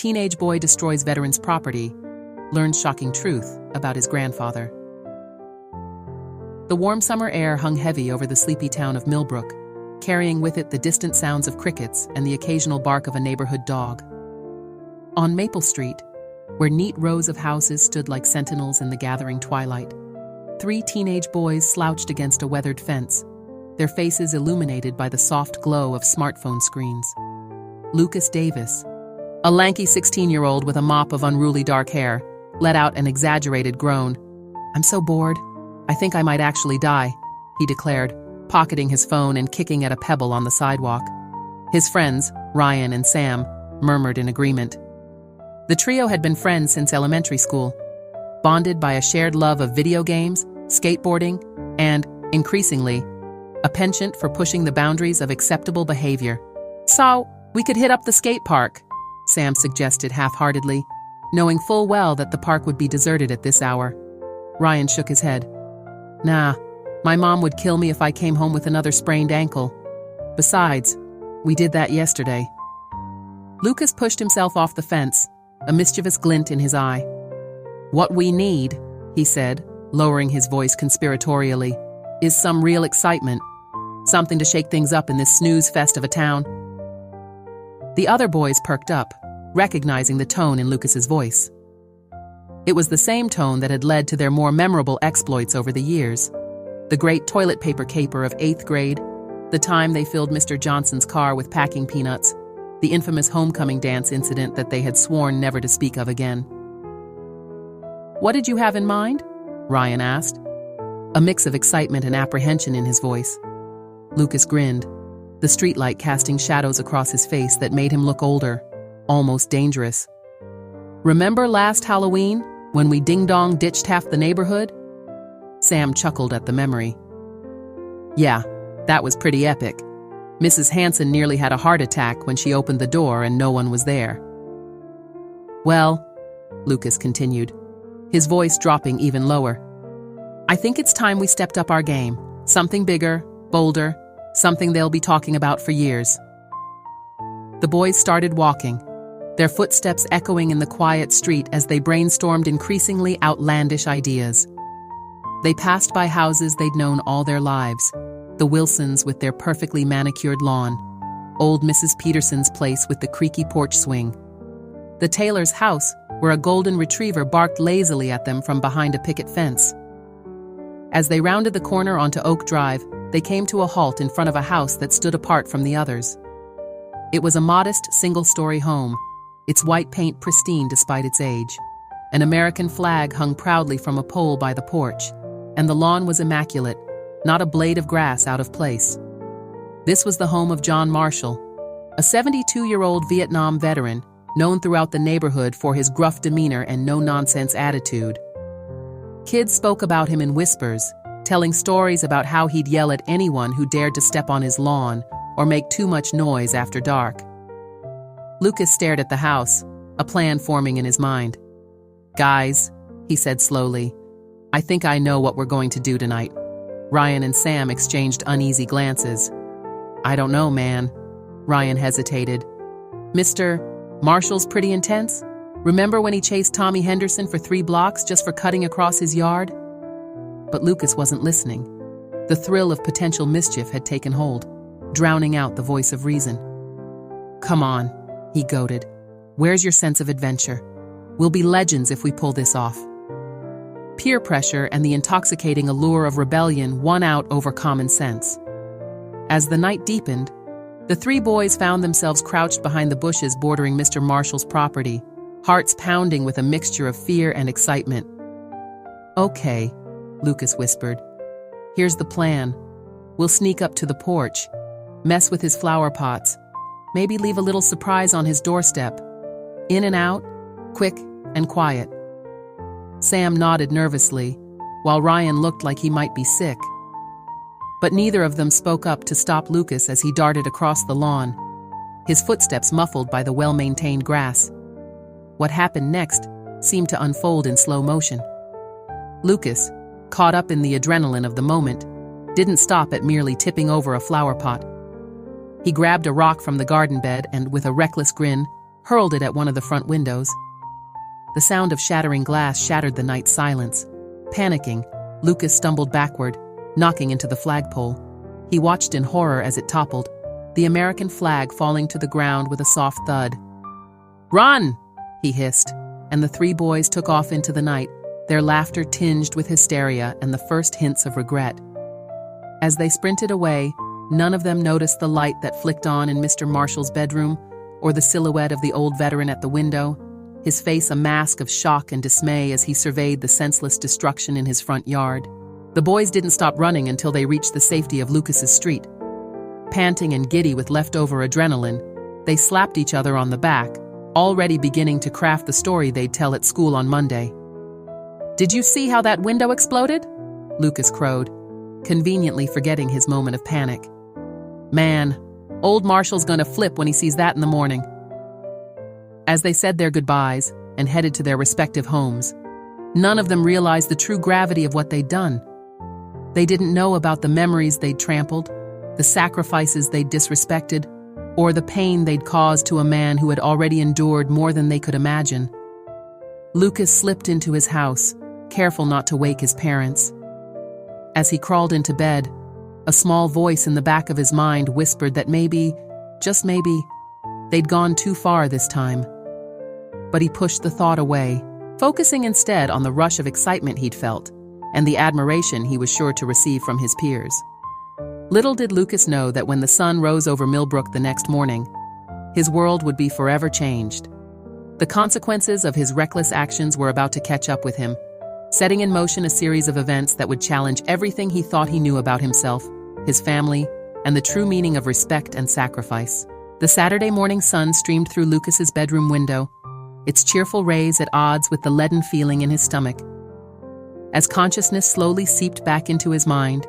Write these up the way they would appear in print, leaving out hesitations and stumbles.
teenage boy destroys veteran's property, learns shocking truth about his grandfather. The warm summer air hung heavy over the sleepy town of Millbrook, carrying with it the distant sounds of crickets and the occasional bark of a neighborhood dog. On Maple Street, where neat rows of houses stood like sentinels in the gathering twilight, 3 teenage boys slouched against a weathered fence, their faces illuminated by the soft glow of smartphone screens. Lucas Davis, a lanky 16-year-old with a mop of unruly dark hair, let out an exaggerated groan. "I'm so bored. I think I might actually die," he declared, pocketing his phone and kicking at a pebble on the sidewalk. His friends, Ryan and Sam, murmured in agreement. The trio had been friends since elementary school, bonded by a shared love of video games, skateboarding, and, increasingly, a penchant for pushing the boundaries of acceptable behavior. "So, we could hit up the skate park," Sam suggested half-heartedly, knowing full well that the park would be deserted at this hour. Ryan shook his head. "Nah, my mom would kill me if I came home with another sprained ankle. Besides, we did that yesterday." Lucas pushed himself off the fence, a mischievous glint in his eye. "What we need," he said, lowering his voice conspiratorially, "is some real excitement. Something to shake things up in this snooze fest of a town." The other boys perked up, recognizing the tone in Lucas's voice. It was the same tone that had led to their more memorable exploits over the years. The great toilet paper caper of 8th grade, the time they filled Mr. Johnson's car with packing peanuts, the infamous homecoming dance incident that they had sworn never to speak of again. "What did you have in mind?" Ryan asked, a mix of excitement and apprehension in his voice. Lucas grinned, the streetlight casting shadows across his face that made him look older, almost dangerous. "Remember last Halloween, when we ding-dong ditched half the neighborhood?" Sam chuckled at the memory. "Yeah, that was pretty epic. Mrs. Hanson nearly had a heart attack when she opened the door and no one was there." "Well," Lucas continued, his voice dropping even lower, "I think it's time we stepped up our game. Something bigger, bolder, something they'll be talking about for years." The boys started walking, their footsteps echoing in the quiet street as they brainstormed increasingly outlandish ideas. They passed by houses they'd known all their lives, the Wilsons with their perfectly manicured lawn, old Mrs. Peterson's place with the creaky porch swing, the Taylor's house where a golden retriever barked lazily at them from behind a picket fence. As they rounded the corner onto Oak Drive, they came to a halt in front of a house that stood apart from the others. It was a modest, single-story home, its white paint pristine despite its age. An American flag hung proudly from a pole by the porch, and the lawn was immaculate, not a blade of grass out of place. This was the home of John Marshall, a 72-year-old Vietnam veteran known throughout the neighborhood for his gruff demeanor and no-nonsense attitude. Kids spoke about him in whispers, telling stories about how he'd yell at anyone who dared to step on his lawn or make too much noise after dark. Lucas stared at the house, a plan forming in his mind. "Guys," he said slowly, "I think I know what we're going to do tonight." Ryan and Sam exchanged uneasy glances. "I don't know, man." Ryan hesitated. "Mr. Marshall's pretty intense? Remember when he chased Tommy Henderson for 3 blocks just for cutting across his yard?" But Lucas wasn't listening. The thrill of potential mischief had taken hold, drowning out the voice of reason. "Come on," he goaded. "Where's your sense of adventure? We'll be legends if we pull this off." Peer pressure and the intoxicating allure of rebellion won out over common sense. As the night deepened, the 3 boys found themselves crouched behind the bushes bordering Mr. Marshall's property, hearts pounding with a mixture of fear and excitement. "Okay," Lucas whispered. "Here's the plan. We'll sneak up to the porch, mess with his flower pots, maybe leave a little surprise on his doorstep. In and out, quick and quiet." Sam nodded nervously, while Ryan looked like he might be sick. But neither of them spoke up to stop Lucas as he darted across the lawn, his footsteps muffled by the well-maintained grass. What happened next seemed to unfold in slow motion. Lucas, caught up in the adrenaline of the moment, didn't stop at merely tipping over a flower pot. He grabbed a rock from the garden bed and, with a reckless grin, hurled it at one of the front windows. The sound of shattering glass shattered the night's silence. Panicking, Lucas stumbled backward, knocking into the flagpole. He watched in horror as it toppled, the American flag falling to the ground with a soft thud. "Run!" he hissed, and the three boys took off into the night, their laughter tinged with hysteria and the first hints of regret. As they sprinted away, none of them noticed the light that flicked on in Mr. Marshall's bedroom, or the silhouette of the old veteran at the window, his face a mask of shock and dismay as he surveyed the senseless destruction in his front yard. The boys didn't stop running until they reached the safety of Lucas's street. Panting and giddy with leftover adrenaline, they slapped each other on the back, already beginning to craft the story they'd tell at school on Monday. "Did you see how that window exploded?" Lucas crowed, conveniently forgetting his moment of panic. "Man, old Marshall's gonna flip when he sees that in the morning." As they said their goodbyes and headed to their respective homes, none of them realized the true gravity of what they'd done. They didn't know about the memories they'd trampled, the sacrifices they'd disrespected, or the pain they'd caused to a man who had already endured more than they could imagine. Lucas slipped into his house, careful not to wake his parents. As he crawled into bed, a small voice in the back of his mind whispered that maybe, just maybe, they'd gone too far this time. But he pushed the thought away, focusing instead on the rush of excitement he'd felt and the admiration he was sure to receive from his peers. Little did Lucas know that when the sun rose over Millbrook the next morning, his world would be forever changed. The consequences of his reckless actions were about to catch up with him, setting in motion a series of events that would challenge everything he thought he knew about himself, his family, and the true meaning of respect and sacrifice. The Saturday morning sun streamed through Lucas's bedroom window, its cheerful rays at odds with the leaden feeling in his stomach. As consciousness slowly seeped back into his mind,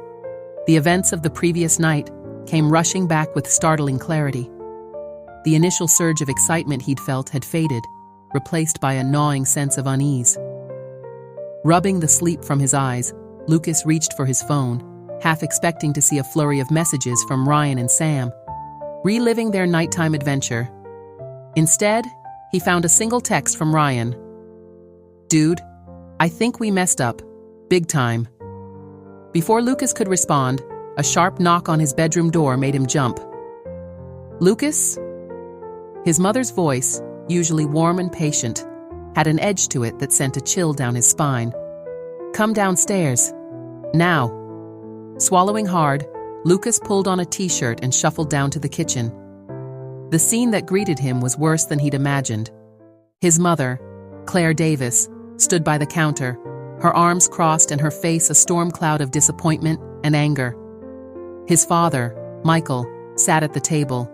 the events of the previous night came rushing back with startling clarity. The initial surge of excitement he'd felt had faded, replaced by a gnawing sense of unease. Rubbing the sleep from his eyes, Lucas reached for his phone, half expecting to see a flurry of messages from Ryan and Sam, reliving their nighttime adventure. Instead, he found a single text from Ryan. "Dude, I think we messed up. Big time." Before Lucas could respond, a sharp knock on his bedroom door made him jump. "Lucas?" His mother's voice, usually warm and patient, had an edge to it that sent a chill down his spine. "Come downstairs. Now." Swallowing hard, Lucas pulled on a t-shirt and shuffled down to the kitchen. The scene that greeted him was worse than he'd imagined. His mother, Claire Davis, stood by the counter, her arms crossed and her face a storm cloud of disappointment and anger. His father, Michael, sat at the table,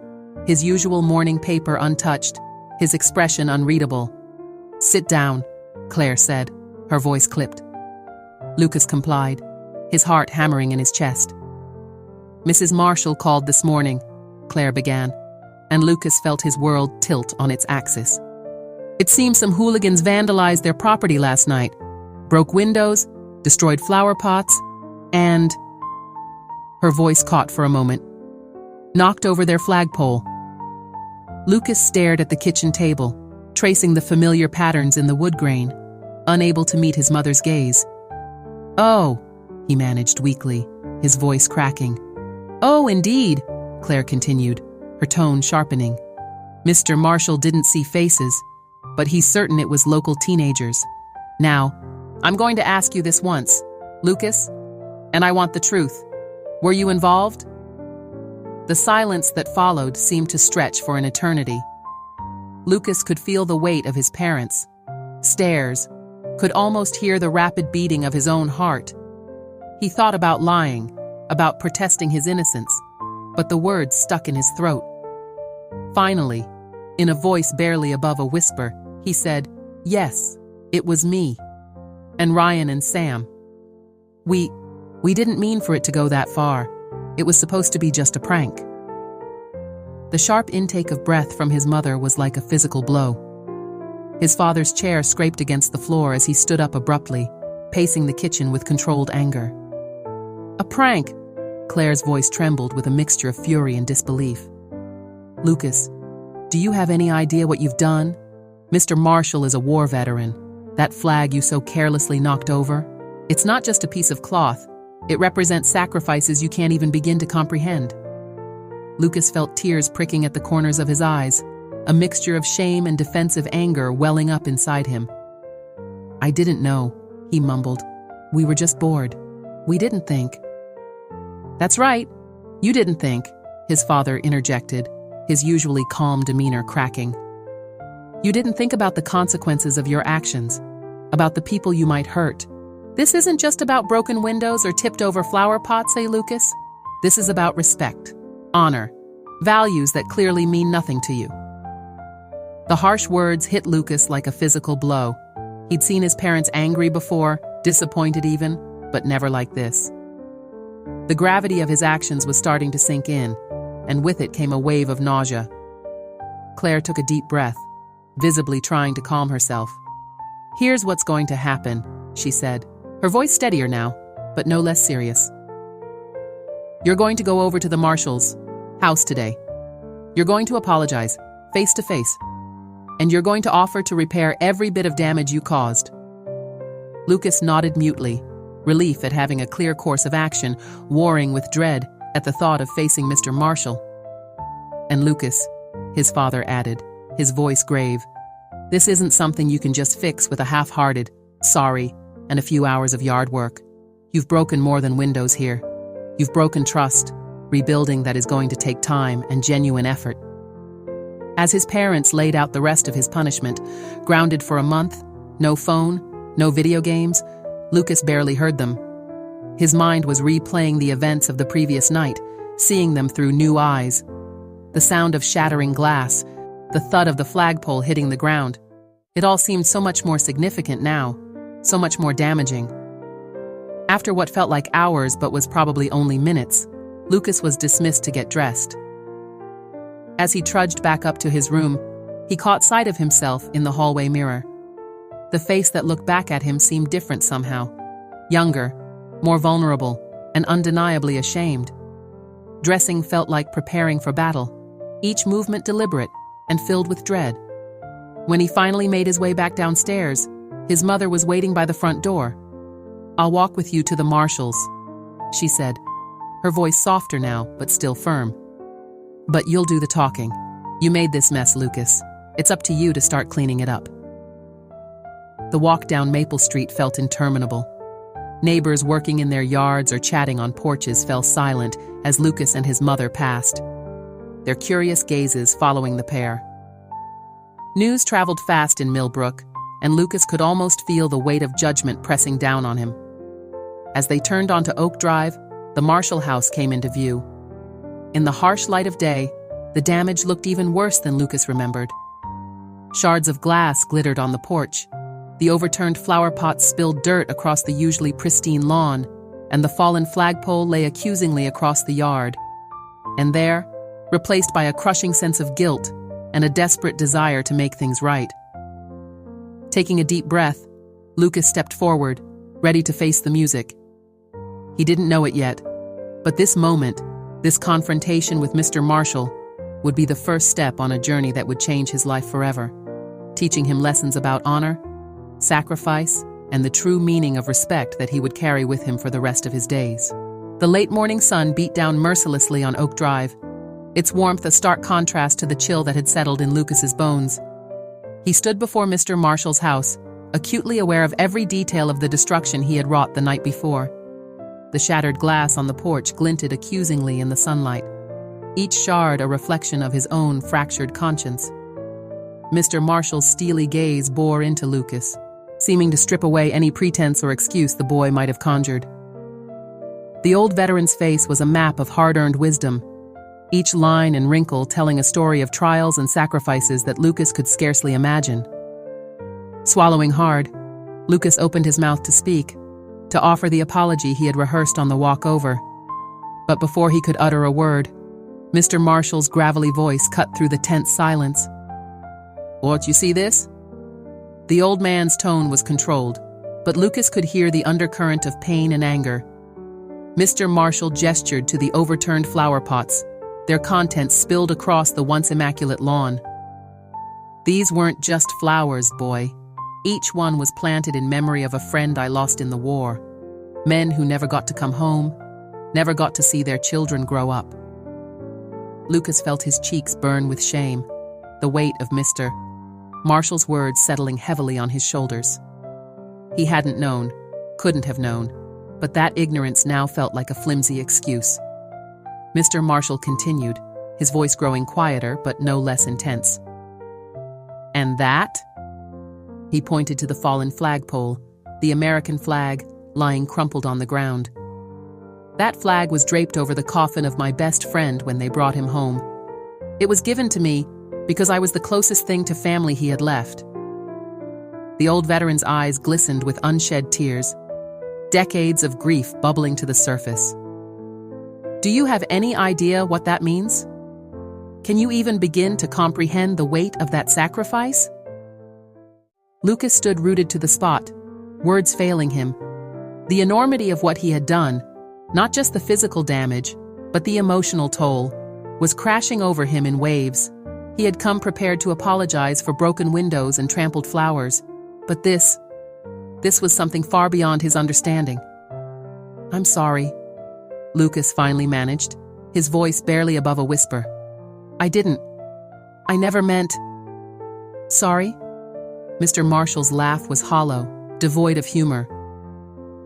his usual morning paper untouched, his expression unreadable. "Sit down," Claire said, her voice clipped. Lucas complied, his heart hammering in his chest. "Mrs. Marshall called this morning," Claire began, and Lucas felt his world tilt on its axis. "It seems some hooligans vandalized their property last night, broke windows, destroyed flower pots, and..." Her voice caught for a moment. "Knocked over their flagpole." Lucas stared at the kitchen table, tracing the familiar patterns in the wood grain, unable to meet his mother's gaze. "Oh," he managed weakly, his voice cracking. "Oh, indeed," Claire continued, her tone sharpening. "Mr. Marshall didn't see faces, but he's certain it was local teenagers. Now, I'm going to ask you this once, Lucas, and I want the truth. Were you involved?" The silence that followed seemed to stretch for an eternity. Lucas could feel the weight of his parents' stares, could almost hear the rapid beating of his own heart. He thought about lying, about protesting his innocence, but the words stuck in his throat. Finally, in a voice barely above a whisper, he said, "Yes, it was me. And Ryan and Sam. We didn't mean for it to go that far. It was supposed to be just a prank." The sharp intake of breath from his mother was like a physical blow. His father's chair scraped against the floor as he stood up abruptly, pacing the kitchen with controlled anger. "A prank?" Claire's voice trembled with a mixture of fury and disbelief. "Lucas, Do you have any idea what you've done? Mr. Marshall is a war veteran. That flag you so carelessly knocked over? It's not just a piece of cloth. It represents sacrifices you can't even begin to comprehend. Lucas felt tears pricking at the corners of his eyes, a mixture of shame and defensive anger welling up inside him. I didn't know, he mumbled. We were just bored. We didn't think. That's right. You didn't think, his father interjected, his usually calm demeanor cracking. You didn't think about the consequences of your actions, about the people you might hurt. This isn't just about broken windows or tipped over flower pots, Lucas. This is about respect, honor, values that clearly mean nothing to you. The harsh words hit Lucas like a physical blow. He'd seen his parents angry before, disappointed even, but never like this. The gravity of his actions was starting to sink in, and with it came a wave of nausea. Claire took a deep breath, visibly trying to calm herself. Here's what's going to happen, she said, her voice steadier now, but no less serious. You're going to go over to the Marshall's house today. You're going to apologize, face to face, and you're going to offer to repair every bit of damage you caused. Lucas nodded mutely, relief at having a clear course of action, warring with dread at the thought of facing Mr. Marshall. And Lucas, his father added, his voice grave, this isn't something you can just fix with a half-hearted, sorry, and a few hours of yard work. You've broken more than windows here. You've broken trust, rebuilding that is going to take time and genuine effort. As his parents laid out the rest of his punishment, grounded for a month, no phone, no video games, Lucas barely heard them. His mind was replaying the events of the previous night, seeing them through new eyes. The sound of shattering glass, the thud of the flagpole hitting the ground. It all seemed so much more significant now, so much more damaging. After what felt like hours but was probably only minutes, Lucas was dismissed to get dressed. As he trudged back up to his room, he caught sight of himself in the hallway mirror. The face that looked back at him seemed different somehow. Younger, more vulnerable, and undeniably ashamed. Dressing felt like preparing for battle, each movement deliberate and filled with dread. When he finally made his way back downstairs, his mother was waiting by the front door. I'll walk with you to the Marshalls, she said, her voice softer now, but still firm. But you'll do the talking. You made this mess, Lucas. It's up to you to start cleaning it up. The walk down Maple Street felt interminable. Neighbors working in their yards or chatting on porches fell silent as Lucas and his mother passed, their curious gazes following the pair. News traveled fast in Millbrook, and Lucas could almost feel the weight of judgment pressing down on him. As they turned onto Oak Drive, the Marshall house came into view. In the harsh light of day, the damage looked even worse than Lucas remembered. Shards of glass glittered on the porch. The overturned flower pots spilled dirt across the usually pristine lawn, and the fallen flagpole lay accusingly across the yard. And there, replaced by a crushing sense of guilt and a desperate desire to make things right. Taking a deep breath, Lucas stepped forward, ready to face the music. He didn't know it yet, but this moment, this confrontation with Mr. Marshall, would be the first step on a journey that would change his life forever, teaching him lessons about honor, sacrifice, and the true meaning of respect that he would carry with him for the rest of his days. The late morning sun beat down mercilessly on Oak Drive, its warmth a stark contrast to the chill that had settled in Lucas's bones. He stood before Mr. Marshall's house, acutely aware of every detail of the destruction he had wrought the night before. The shattered glass on the porch glinted accusingly in the sunlight, each shard a reflection of his own fractured conscience. Mr. Marshall's steely gaze bore into Lucas, seeming to strip away any pretense or excuse the boy might have conjured. The old veteran's face was a map of hard-earned wisdom, each line and wrinkle telling a story of trials and sacrifices that Lucas could scarcely imagine. Swallowing hard, Lucas opened his mouth to speak, to offer the apology he had rehearsed on the walk over. But before he could utter a word, Mr. Marshall's gravelly voice cut through the tense silence. "What, you see this?" The old man's tone was controlled, but Lucas could hear the undercurrent of pain and anger. Mr. Marshall gestured to the overturned flower pots, their contents spilled across the once immaculate lawn. These weren't just flowers, boy. Each one was planted in memory of a friend I lost in the war. Men who never got to come home, never got to see their children grow up. Lucas felt his cheeks burn with shame, the weight of Mr. Marshall's words settling heavily on his shoulders. He hadn't known, couldn't have known, but that ignorance now felt like a flimsy excuse. Mr. Marshall continued, his voice growing quieter but no less intense. And that? He pointed to the fallen flagpole, the American flag, lying crumpled on the ground. That flag was draped over the coffin of my best friend when they brought him home. It was given to me because I was the closest thing to family he had left. The old veteran's eyes glistened with unshed tears, decades of grief bubbling to the surface. Do you have any idea what that means? Can you even begin to comprehend the weight of that sacrifice? Lucas stood rooted to the spot, words failing him. The enormity of what he had done, not just the physical damage, but the emotional toll, was crashing over him in waves. He had come prepared to apologize for broken windows and trampled flowers, but this was something far beyond his understanding. I'm sorry, Lucas finally managed, his voice barely above a whisper. I never meant. Sorry? Mr. Marshall's laugh was hollow, devoid of humor.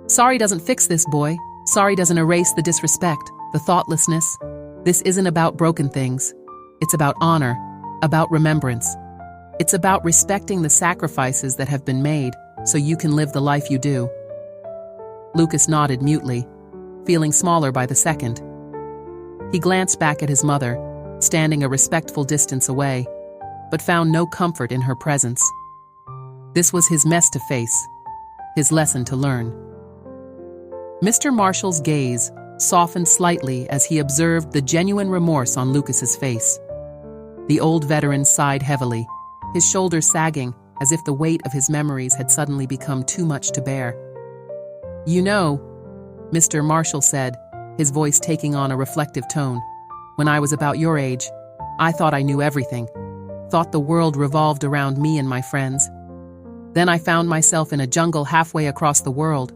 Sorry doesn't fix this, boy. Sorry doesn't erase the disrespect, the thoughtlessness. This isn't about broken things. It's about honor, about remembrance. It's about respecting the sacrifices that have been made so you can live the life you do. Lucas nodded mutely, feeling smaller by the second. He glanced back at his mother, standing a respectful distance away, but found no comfort in her presence. This was his mess to face, his lesson to learn. Mr. Marshall's gaze softened slightly as he observed the genuine remorse on Lucas's face. The old veteran sighed heavily, his shoulders sagging as if the weight of his memories had suddenly become too much to bear. You know, Mr. Marshall said, his voice taking on a reflective tone, when I was about your age, I thought I knew everything, thought the world revolved around me and my friends. Then I found myself in a jungle halfway across the world,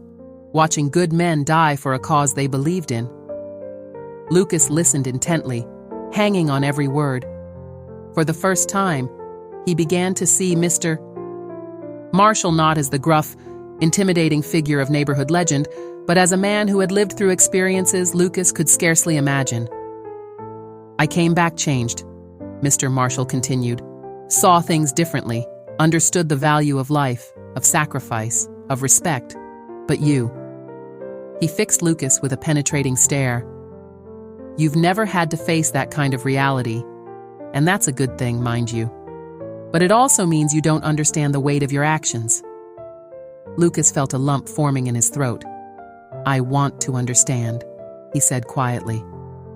watching good men die for a cause they believed in. Lucas listened intently, hanging on every word. For the first time, he began to see Mr. Marshall not as the gruff, intimidating figure of neighborhood legend, but as a man who had lived through experiences Lucas could scarcely imagine. I came back changed, Mr. Marshall continued, saw things differently, understood the value of life, of sacrifice, of respect. But you. He fixed Lucas with a penetrating stare. You've never had to face that kind of reality, and that's a good thing, mind you. But it also means you don't understand the weight of your actions. Lucas felt a lump forming in his throat. I want to understand, he said quietly,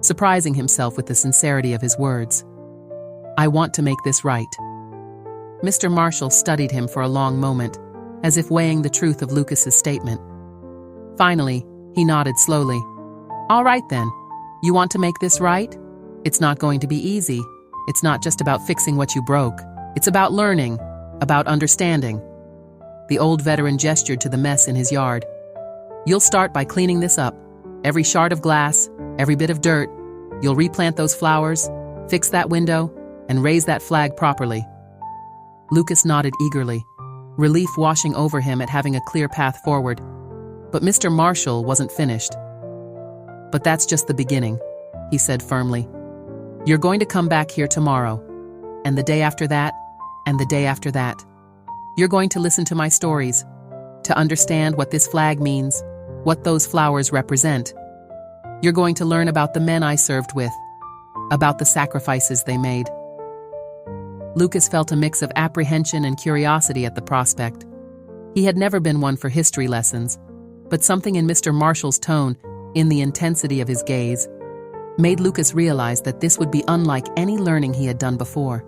surprising himself with the sincerity of his words. I want to make this right. Mr. Marshall studied him for a long moment, as if weighing the truth of Lucas's statement. Finally, he nodded slowly. All right then, you want to make this right? It's not going to be easy. It's not just about fixing what you broke. It's about learning, about understanding. The old veteran gestured to the mess in his yard. You'll start by cleaning this up. Every shard of glass, every bit of dirt. You'll replant those flowers, fix that window, and raise that flag properly. Lucas nodded eagerly, relief washing over him at having a clear path forward. But Mr. Marshall wasn't finished. But that's just the beginning, he said firmly. You're going to come back here tomorrow, and the day after that, and the day after that. You're going to listen to my stories, to understand what this flag means, what those flowers represent. You're going to learn about the men I served with, about the sacrifices they made. Lucas felt a mix of apprehension and curiosity at the prospect. He had never been one for history lessons, but something in Mr. Marshall's tone, in the intensity of his gaze, made Lucas realize that this would be unlike any learning he had done before.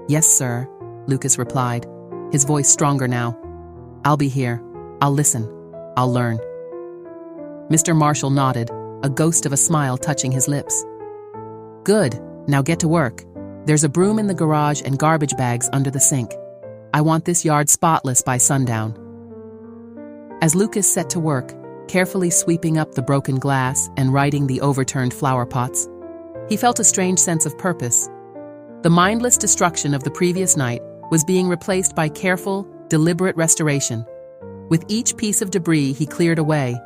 Yes, sir, Lucas replied, his voice stronger now. I'll be here. I'll listen. I'll learn. Mr. Marshall nodded, a ghost of a smile touching his lips. Good, now get to work. There's a broom in the garage and garbage bags under the sink. I want this yard spotless by sundown. As Lucas set to work, carefully sweeping up the broken glass and righting the overturned flower pots, he felt a strange sense of purpose. The mindless destruction of the previous night was being replaced by careful, deliberate restoration. With each piece of debris he cleared away,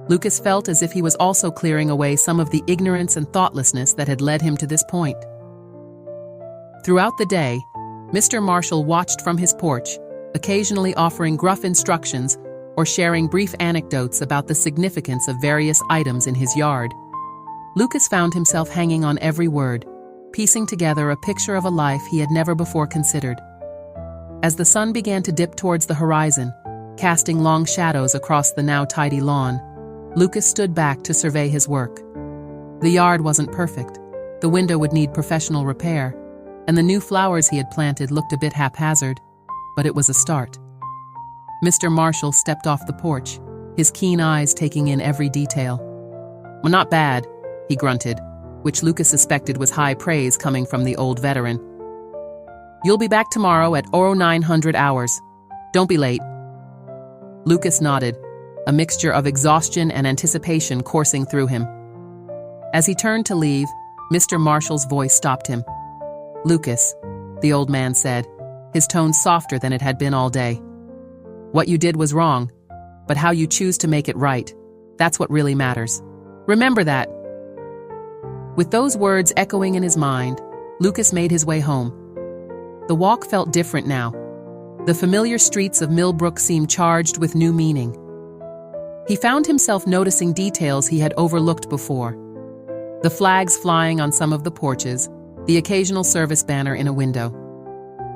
Lucas felt as if he was also clearing away some of the ignorance and thoughtlessness that had led him to this point. Throughout the day, Mr. Marshall watched from his porch, occasionally offering gruff instructions or sharing brief anecdotes about the significance of various items in his yard. Lucas found himself hanging on every word, piecing together a picture of a life he had never before considered. As the sun began to dip towards the horizon, casting long shadows across the now tidy lawn, Lucas stood back to survey his work. The yard wasn't perfect. The window would need professional repair, and the new flowers he had planted looked a bit haphazard, but it was a start. Mr. Marshall stepped off the porch, his keen eyes taking in every detail. "Well, not bad," he grunted, which Lucas suspected was high praise coming from the old veteran. "You'll be back tomorrow at 0900 hours. Don't be late." Lucas nodded, a mixture of exhaustion and anticipation coursing through him. As he turned to leave, Mr. Marshall's voice stopped him. "Lucas," the old man said, his tone softer than it had been all day. "What you did was wrong, but how you choose to make it right, that's what really matters. Remember that." With those words echoing in his mind, Lucas made his way home. The walk felt different now. The familiar streets of Millbrook seemed charged with new meaning. He found himself noticing details he had overlooked before. The flags flying on some of the porches, the occasional service banner in a window.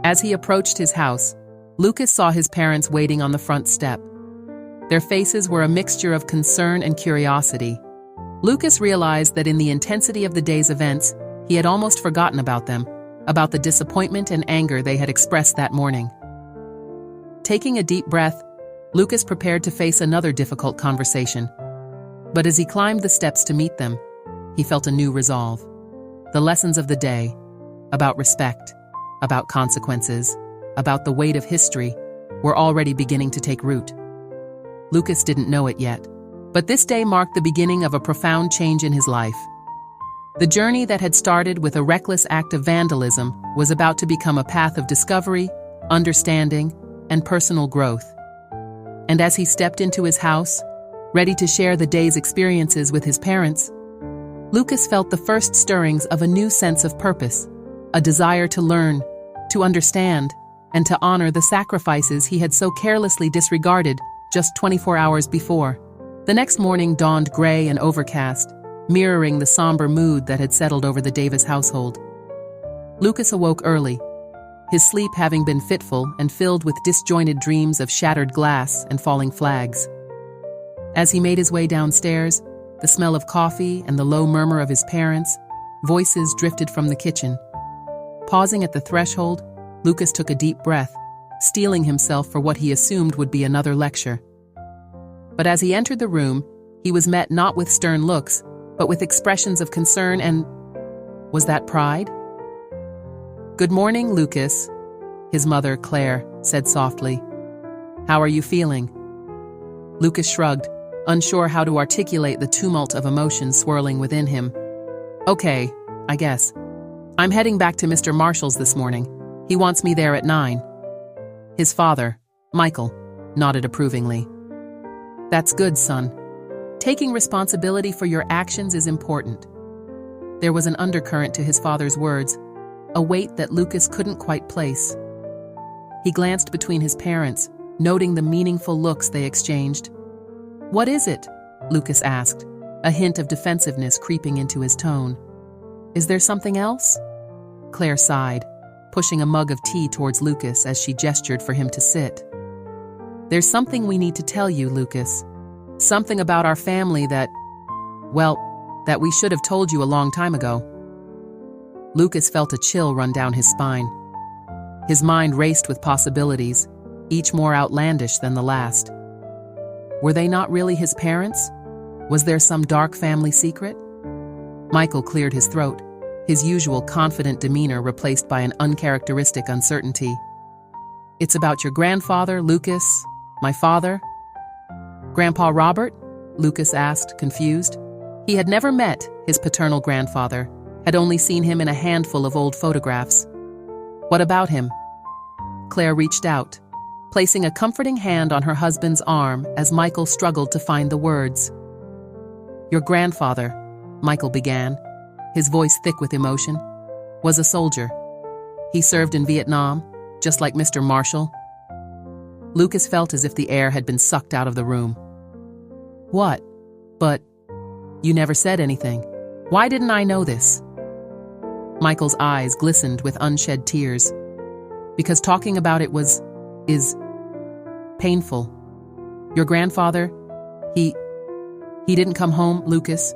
As he approached his house, Lucas saw his parents waiting on the front step. Their faces were a mixture of concern and curiosity. Lucas realized that in the intensity of the day's events, he had almost forgotten about them, about the disappointment and anger they had expressed that morning. Taking a deep breath, Lucas prepared to face another difficult conversation. But as he climbed the steps to meet them, he felt a new resolve. The lessons of the day, about respect, about consequences, about the weight of history, were already beginning to take root. Lucas didn't know it yet, but this day marked the beginning of a profound change in his life. The journey that had started with a reckless act of vandalism was about to become a path of discovery, understanding, and personal growth. And as he stepped into his house, ready to share the day's experiences with his parents, Lucas felt the first stirrings of a new sense of purpose, a desire to learn, to understand, and to honor the sacrifices he had so carelessly disregarded just 24 hours before. The next morning dawned gray and overcast, mirroring the somber mood that had settled over the Davis household. Lucas awoke early, his sleep having been fitful and filled with disjointed dreams of shattered glass and falling flags. As he made his way downstairs, the smell of coffee and the low murmur of his parents' voices drifted from the kitchen. Pausing at the threshold, Lucas took a deep breath, steeling himself for what he assumed would be another lecture. But as he entered the room, he was met not with stern looks, but with expressions of concern and... was that pride? "Good morning, Lucas," his mother, Claire, said softly. "How are you feeling?" Lucas shrugged, unsure how to articulate the tumult of emotions swirling within him. "Okay, I guess. I'm heading back to Mr. Marshall's this morning. He wants me there at 9. His father, Michael, nodded approvingly. "That's good, son. Taking responsibility for your actions is important." There was an undercurrent to his father's words, a weight that Lucas couldn't quite place. He glanced between his parents, noting the meaningful looks they exchanged. "What is it?" Lucas asked, a hint of defensiveness creeping into his tone. "Is there something else?" Claire sighed, pushing a mug of tea towards Lucas as she gestured for him to sit. "There's something we need to tell you, Lucas. Something about our family that we should have told you a long time ago." Lucas felt a chill run down his spine. His mind raced with possibilities, each more outlandish than the last. Were they not really his parents? Was there some dark family secret? Michael cleared his throat, his usual confident demeanor replaced by an uncharacteristic uncertainty. "It's about your grandfather, Lucas, my father." "Grandpa Robert?" Lucas asked, confused. He had never met his paternal grandfather, had only seen him in a handful of old photographs. "What about him?" Claire reached out, placing a comforting hand on her husband's arm as Michael struggled to find the words. "Your grandfather," Michael began, his voice thick with emotion, "was a soldier. He served in Vietnam, just like Mr. Marshall." Lucas felt as if the air had been sucked out of the room. "What? But you never said anything. Why didn't I know this?" Michael's eyes glistened with unshed tears. "Because talking about it is painful. Your grandfather, he didn't come home, Lucas.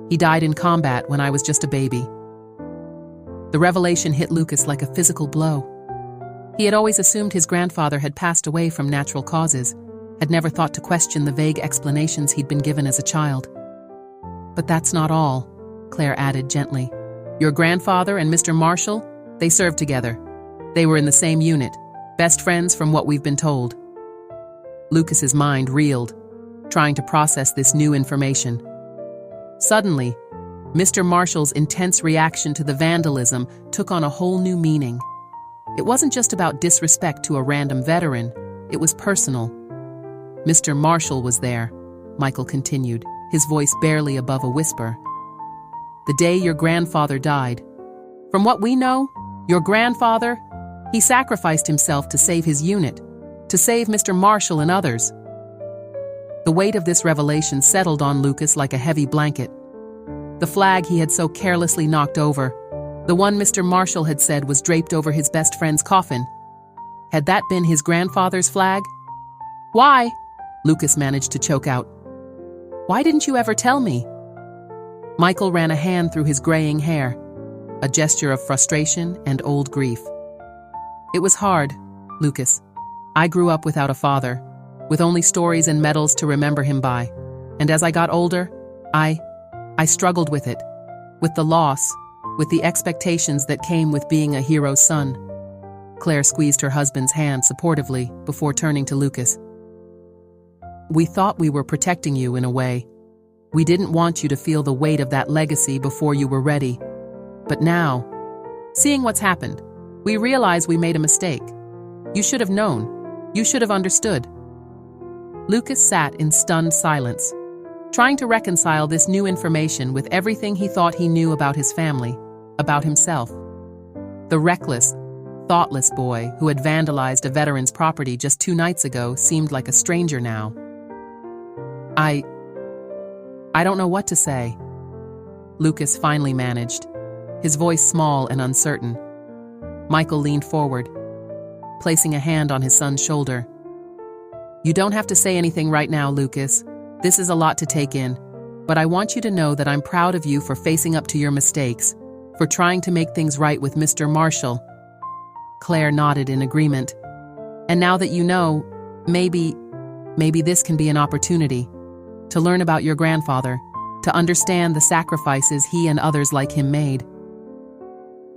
He died in combat when I was just a baby." The revelation hit Lucas like a physical blow. He had always assumed his grandfather had passed away from natural causes, had never thought to question the vague explanations he'd been given as a child. "But that's not all," Claire added gently. "Your grandfather and Mr. Marshall, they served together. They were in the same unit, best friends from what we've been told." Lucas's mind reeled, trying to process this new information. Suddenly, Mr. Marshall's intense reaction to the vandalism took on a whole new meaning. It wasn't just about disrespect to a random veteran, it was personal. "Mr. Marshall was there," Michael continued, his voice barely above a whisper. "The day your grandfather died. From what we know, your grandfather, he sacrificed himself to save his unit, to save Mr. Marshall and others." The weight of this revelation settled on Lucas like a heavy blanket. The flag he had so carelessly knocked over, the one Mr. Marshall had said was draped over his best friend's coffin, had that been his grandfather's flag? "Why?" Lucas managed to choke out. "Why didn't you ever tell me?" Michael ran a hand through his graying hair, a gesture of frustration and old grief. "It was hard, Lucas. I grew up without a father, with only stories and medals to remember him by. And as I got older, I struggled with it, with the loss, with the expectations that came with being a hero's son." Claire squeezed her husband's hand supportively before turning to Lucas. "We thought we were protecting you in a way. We didn't want you to feel the weight of that legacy before you were ready. But now, seeing what's happened, we realize we made a mistake. You should have known. You should have understood." Lucas sat in stunned silence, trying to reconcile this new information with everything he thought he knew about his family, about himself. The reckless, thoughtless boy who had vandalized a veteran's property just 2 nights ago seemed like a stranger now. I don't know what to say," Lucas finally managed, his voice small and uncertain. Michael leaned forward, placing a hand on his son's shoulder. "You don't have to say anything right now, Lucas. This is a lot to take in, but I want you to know that I'm proud of you for facing up to your mistakes, for trying to make things right with Mr. Marshall." Claire nodded in agreement. "And now that you know, maybe this can be an opportunity to learn about your grandfather, to understand the sacrifices he and others like him made."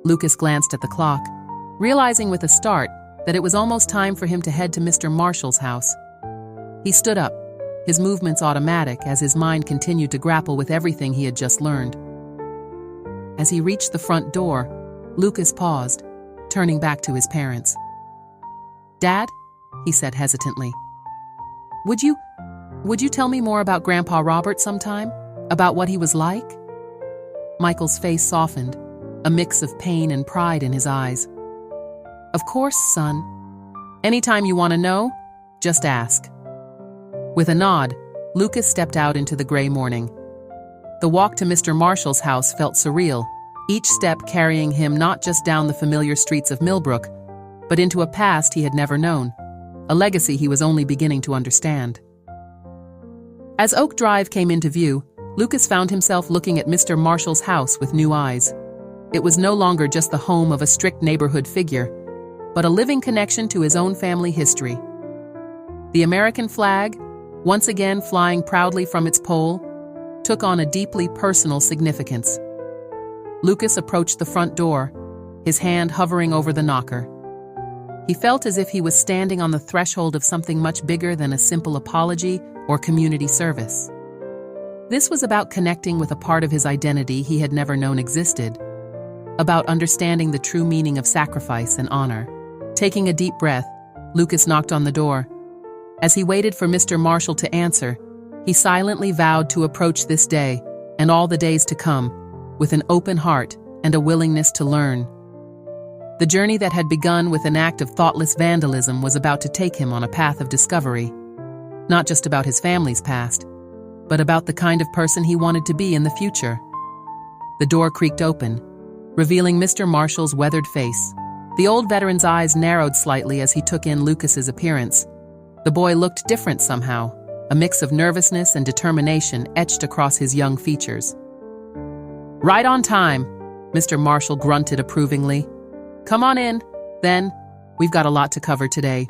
Lucas glanced at the clock, realizing with a start that it was almost time for him to head to Mr. Marshall's house. He stood up, his movements automatic as his mind continued to grapple with everything he had just learned. As he reached the front door, Lucas paused, turning back to his parents. "Dad," he said hesitantly, Would you tell me more about Grandpa Robert sometime? About what he was like?" Michael's face softened, a mix of pain and pride in his eyes. "Of course, son. Anytime you want to know, just ask." With a nod, Lucas stepped out into the gray morning. The walk to Mr. Marshall's house felt surreal, each step carrying him not just down the familiar streets of Millbrook, but into a past he had never known, a legacy he was only beginning to understand. As Oak Drive came into view, Lucas found himself looking at Mr. Marshall's house with new eyes. It was no longer just the home of a strict neighborhood figure, but a living connection to his own family history. The American flag, once again flying proudly from its pole, took on a deeply personal significance. Lucas approached the front door, his hand hovering over the knocker. He felt as if he was standing on the threshold of something much bigger than a simple apology or community service. This was about connecting with a part of his identity he had never known existed, about understanding the true meaning of sacrifice and honor. Taking a deep breath, Lucas knocked on the door. As he waited for Mr. Marshall to answer, he silently vowed to approach this day and all the days to come with an open heart and a willingness to learn. The journey that had begun with an act of thoughtless vandalism was about to take him on a path of discovery, not just about his family's past, but about the kind of person he wanted to be in the future. The door creaked open, revealing Mr. Marshall's weathered face. The old veteran's eyes narrowed slightly as he took in Lucas's appearance. The boy looked different somehow, a mix of nervousness and determination etched across his young features. "Right on time," Mr. Marshall grunted approvingly. "Come on in, then. We've got a lot to cover today."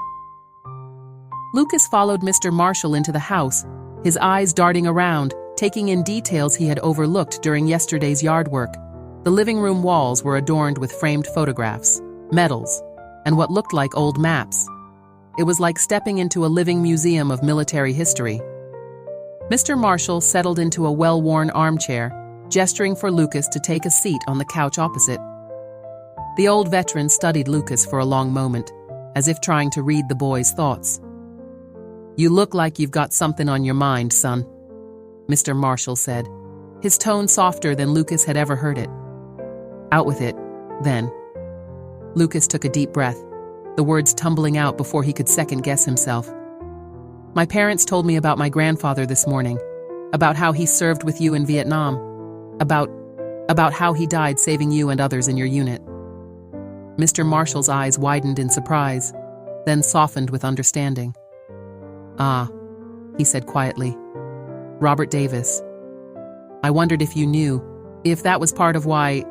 Lucas followed Mr. Marshall into the house, his eyes darting around, taking in details he had overlooked during yesterday's yard work. The living room walls were adorned with framed photographs, medals, and what looked like old maps. It was like stepping into a living museum of military history. Mr. Marshall settled into a well-worn armchair, gesturing for Lucas to take a seat on the couch opposite. The old veteran studied Lucas for a long moment, as if trying to read the boy's thoughts. "You look like you've got something on your mind, son," Mr. Marshall said, his tone softer than Lucas had ever heard it. "Out with it, then." Lucas took a deep breath, the words tumbling out before he could second-guess himself. "My parents told me about my grandfather this morning, about how he served with you in Vietnam, about how he died saving you and others in your unit." Mr. Marshall's eyes widened in surprise, then softened with understanding. "Ah," he said quietly. "Robert Davis. I wondered if you knew, if that was part of why—"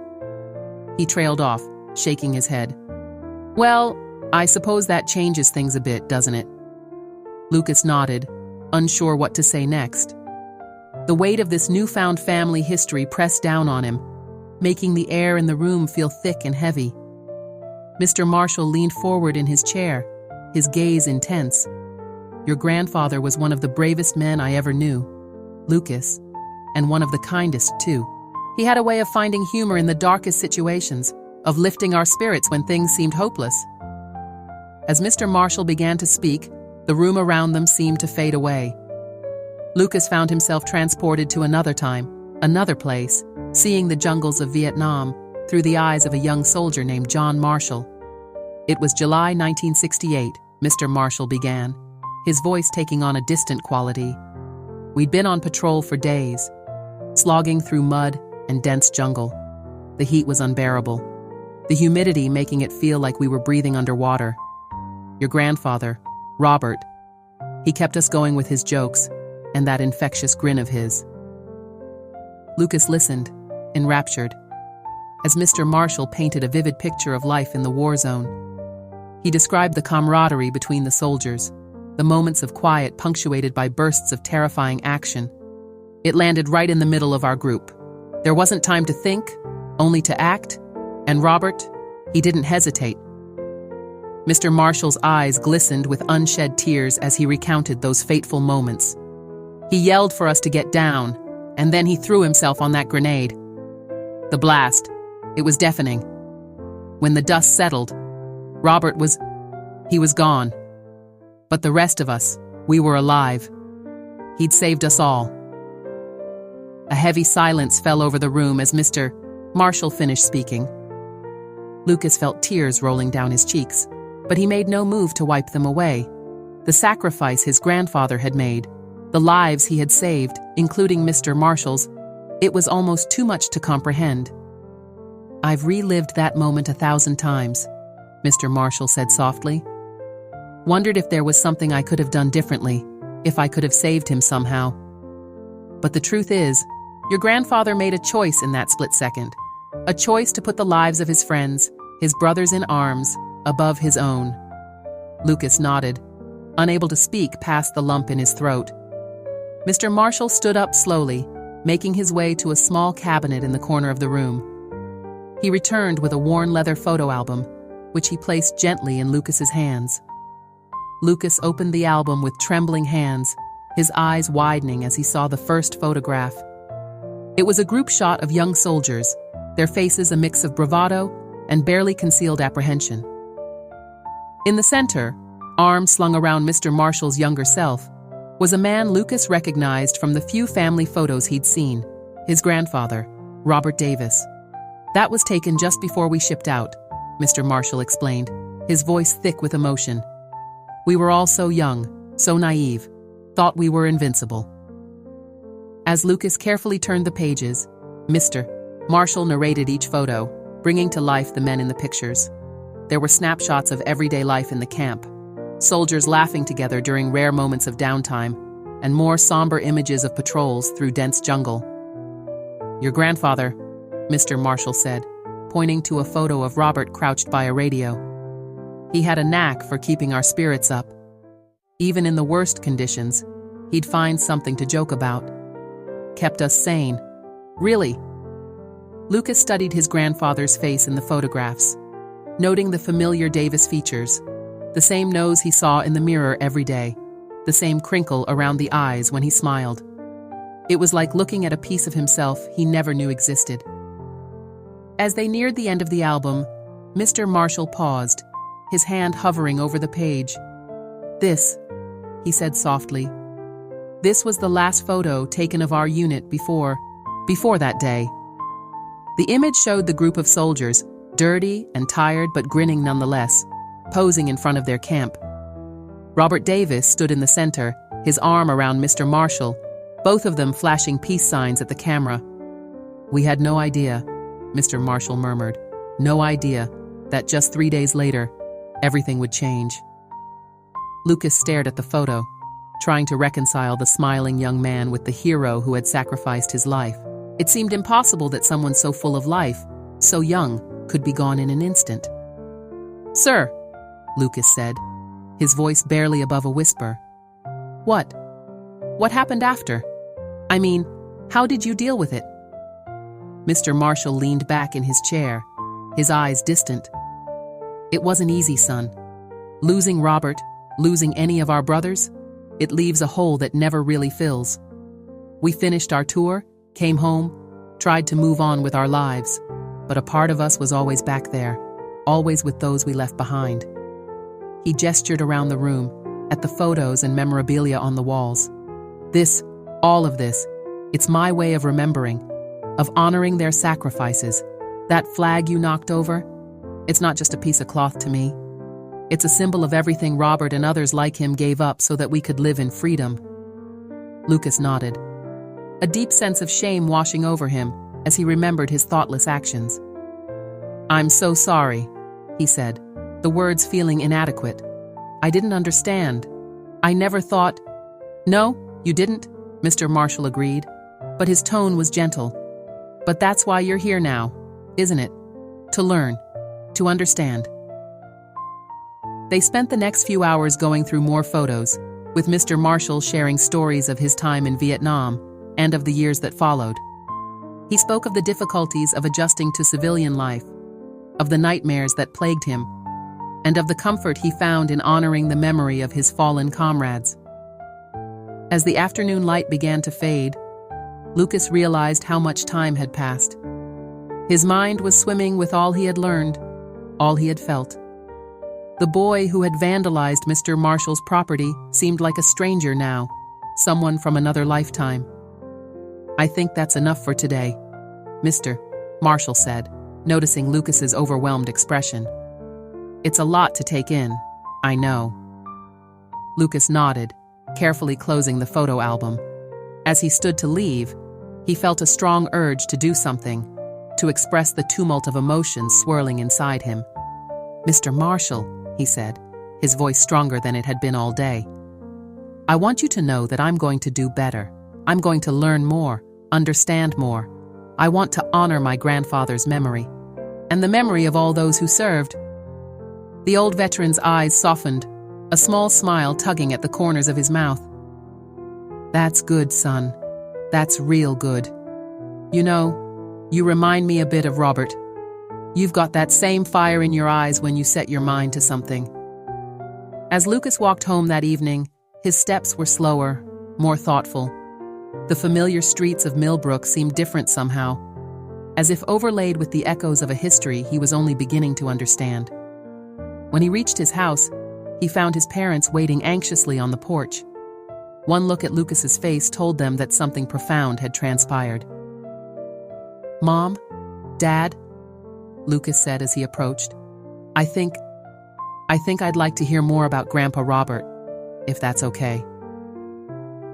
He trailed off, shaking his head. "Well, I suppose that changes things a bit, doesn't it?" Lucas nodded, unsure what to say next. The weight of this newfound family history pressed down on him, making the air in the room feel thick and heavy. Mr. Marshall leaned forward in his chair, his gaze intense. "Your grandfather was one of the bravest men I ever knew, Lucas, and one of the kindest, too. He had a way of finding humor in the darkest situations, of lifting our spirits when things seemed hopeless." As Mr. Marshall began to speak, the room around them seemed to fade away. Lucas found himself transported to another time, another place, seeing the jungles of Vietnam through the eyes of a young soldier named John Marshall. "It was July 1968, Mr. Marshall began, his voice taking on a distant quality. "We'd been on patrol for days, slogging through mud and dense jungle. The heat was unbearable, the humidity making it feel like we were breathing underwater. Your grandfather, Robert, he kept us going with his jokes and that infectious grin of his." Lucas listened, enraptured, as Mr. Marshall painted a vivid picture of life in the war zone. He described the camaraderie between the soldiers, the moments of quiet punctuated by bursts of terrifying action. It landed right in the middle of our group. There wasn't time to think, only to act, and Robert, he didn't hesitate. Mr. Marshall's eyes glistened with unshed tears as he recounted those fateful moments. He yelled for us to get down, and then he threw himself on that grenade. The blast, it was deafening. When the dust settled, Robert was gone. But the rest of us, we were alive. He'd saved us all. A heavy silence fell over the room as Mr. Marshall finished speaking. Lucas felt tears rolling down his cheeks, but he made no move to wipe them away. The sacrifice his grandfather had made, the lives he had saved, including Mr. Marshall's, it was almost too much to comprehend. "I've relived that moment 1,000 times," Mr. Marshall said softly. "Wondered if there was something I could have done differently, if I could have saved him somehow. But the truth is, your grandfather made a choice in that split second. A choice to put the lives of his friends, his brothers in arms, above his own." Lucas nodded, unable to speak past the lump in his throat. Mr. Marshall stood up slowly, making his way to a small cabinet in the corner of the room. He returned with a worn leather photo album, which he placed gently in Lucas's hands. Lucas opened the album with trembling hands, his eyes widening as he saw the first photograph. It was a group shot of young soldiers, their faces a mix of bravado and barely concealed apprehension. In the center, arm slung around Mr. Marshall's younger self, was a man Lucas recognized from the few family photos he'd seen, his grandfather, Robert Davis. That was taken just before we shipped out, Mr. Marshall explained, his voice thick with emotion. We were all so young, so naive, thought we were invincible. As Lucas carefully turned the pages, Mr. Marshall narrated each photo, bringing to life the men in the pictures. There were snapshots of everyday life in the camp, soldiers laughing together during rare moments of downtime, and more somber images of patrols through dense jungle. Your grandfather, Mr. Marshall said, pointing to a photo of Robert crouched by a radio. He had a knack for keeping our spirits up. Even in the worst conditions, he'd find something to joke about. Kept us sane. Really. Lucas studied his grandfather's face in the photographs, noting the familiar Davis features, the same nose he saw in the mirror every day, the same crinkle around the eyes when he smiled. It was like looking at a piece of himself he never knew existed. As they neared the end of the album, Mr. Marshall paused, his hand hovering over the page. This, he said softly. This was the last photo taken of our unit before that day. The image showed the group of soldiers, dirty and tired but grinning nonetheless, posing in front of their camp. Robert Davis stood in the center, his arm around Mr. Marshall, both of them flashing peace signs at the camera. We had no idea, Mr. Marshall murmured, no idea that just 3 days later, everything would change. Lucas stared at the photo, trying to reconcile the smiling young man with the hero who had sacrificed his life. It seemed impossible that someone so full of life, so young, could be gone in an instant. Sir, Lucas said, his voice barely above a whisper. What? What happened after? I mean, how did you deal with it? Mr. Marshall leaned back in his chair, his eyes distant. It wasn't easy, son. Losing Robert, losing any of our brothers, it leaves a hole that never really fills. We finished our tour, came home, tried to move on with our lives, but a part of us was always back there, always with those we left behind. He gestured around the room, at the photos and memorabilia on the walls. This, all of this, it's my way of remembering, of honoring their sacrifices. That flag you knocked over, it's not just a piece of cloth to me. It's a symbol of everything Robert and others like him gave up so that we could live in freedom. Lucas nodded, a deep sense of shame washing over him as he remembered his thoughtless actions. I'm so sorry, he said, the words feeling inadequate. I didn't understand. I never thought... No, you didn't, Mr. Marshall agreed, but his tone was gentle. But that's why you're here now, isn't it? To learn, to understand. They spent the next few hours going through more photos, with Mr. Marshall sharing stories of his time in Vietnam and of the years that followed. He spoke of the difficulties of adjusting to civilian life, of the nightmares that plagued him, and of the comfort he found in honoring the memory of his fallen comrades. As the afternoon light began to fade, Lucas realized how much time had passed. His mind was swimming with all he had learned, all he had felt. The boy who had vandalized Mr. Marshall's property seemed like a stranger now, someone from another lifetime. I think that's enough for today, Mr. Marshall said, noticing Lucas's overwhelmed expression. It's a lot to take in, I know. Lucas nodded, carefully closing the photo album. As he stood to leave, he felt a strong urge to do something, to express the tumult of emotions swirling inside him. Mr. Marshall, he said, his voice stronger than it had been all day. I want you to know that I'm going to do better. I'm going to learn more, understand more. I want to honor my grandfather's memory, and the memory of all those who served. The old veteran's eyes softened, a small smile tugging at the corners of his mouth. That's good, son. That's real good. You know, you remind me a bit of Robert. You've got that same fire in your eyes when you set your mind to something. As Lucas walked home that evening, his steps were slower, more thoughtful. The familiar streets of Millbrook seemed different somehow, as if overlaid with the echoes of a history he was only beginning to understand. When he reached his house, he found his parents waiting anxiously on the porch. One look at Lucas's face told them that something profound had transpired. "Mom? Dad?" Lucas said as he approached. I think I'd like to hear more about Grandpa Robert, if that's okay."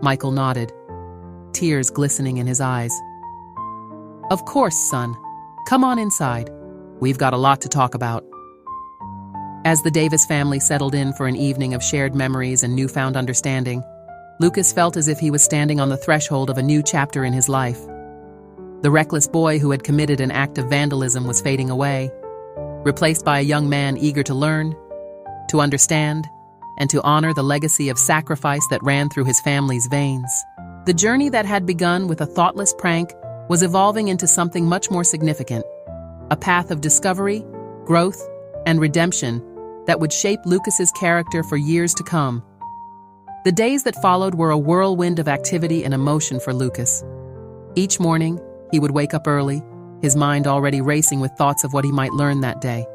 Michael nodded, tears glistening in his eyes. "Of course, son. Come on inside. We've got a lot to talk about." As the Davis family settled in for an evening of shared memories and newfound understanding, Lucas felt as if he was standing on the threshold of a new chapter in his life. The reckless boy who had committed an act of vandalism was fading away, replaced by a young man eager to learn, to understand, and to honor the legacy of sacrifice that ran through his family's veins. The journey that had begun with a thoughtless prank was evolving into something much more significant, a path of discovery, growth, and redemption that would shape Lucas's character for years to come. The days that followed were a whirlwind of activity and emotion for Lucas. Each morning, he would wake up early, his mind already racing with thoughts of what he might learn that day.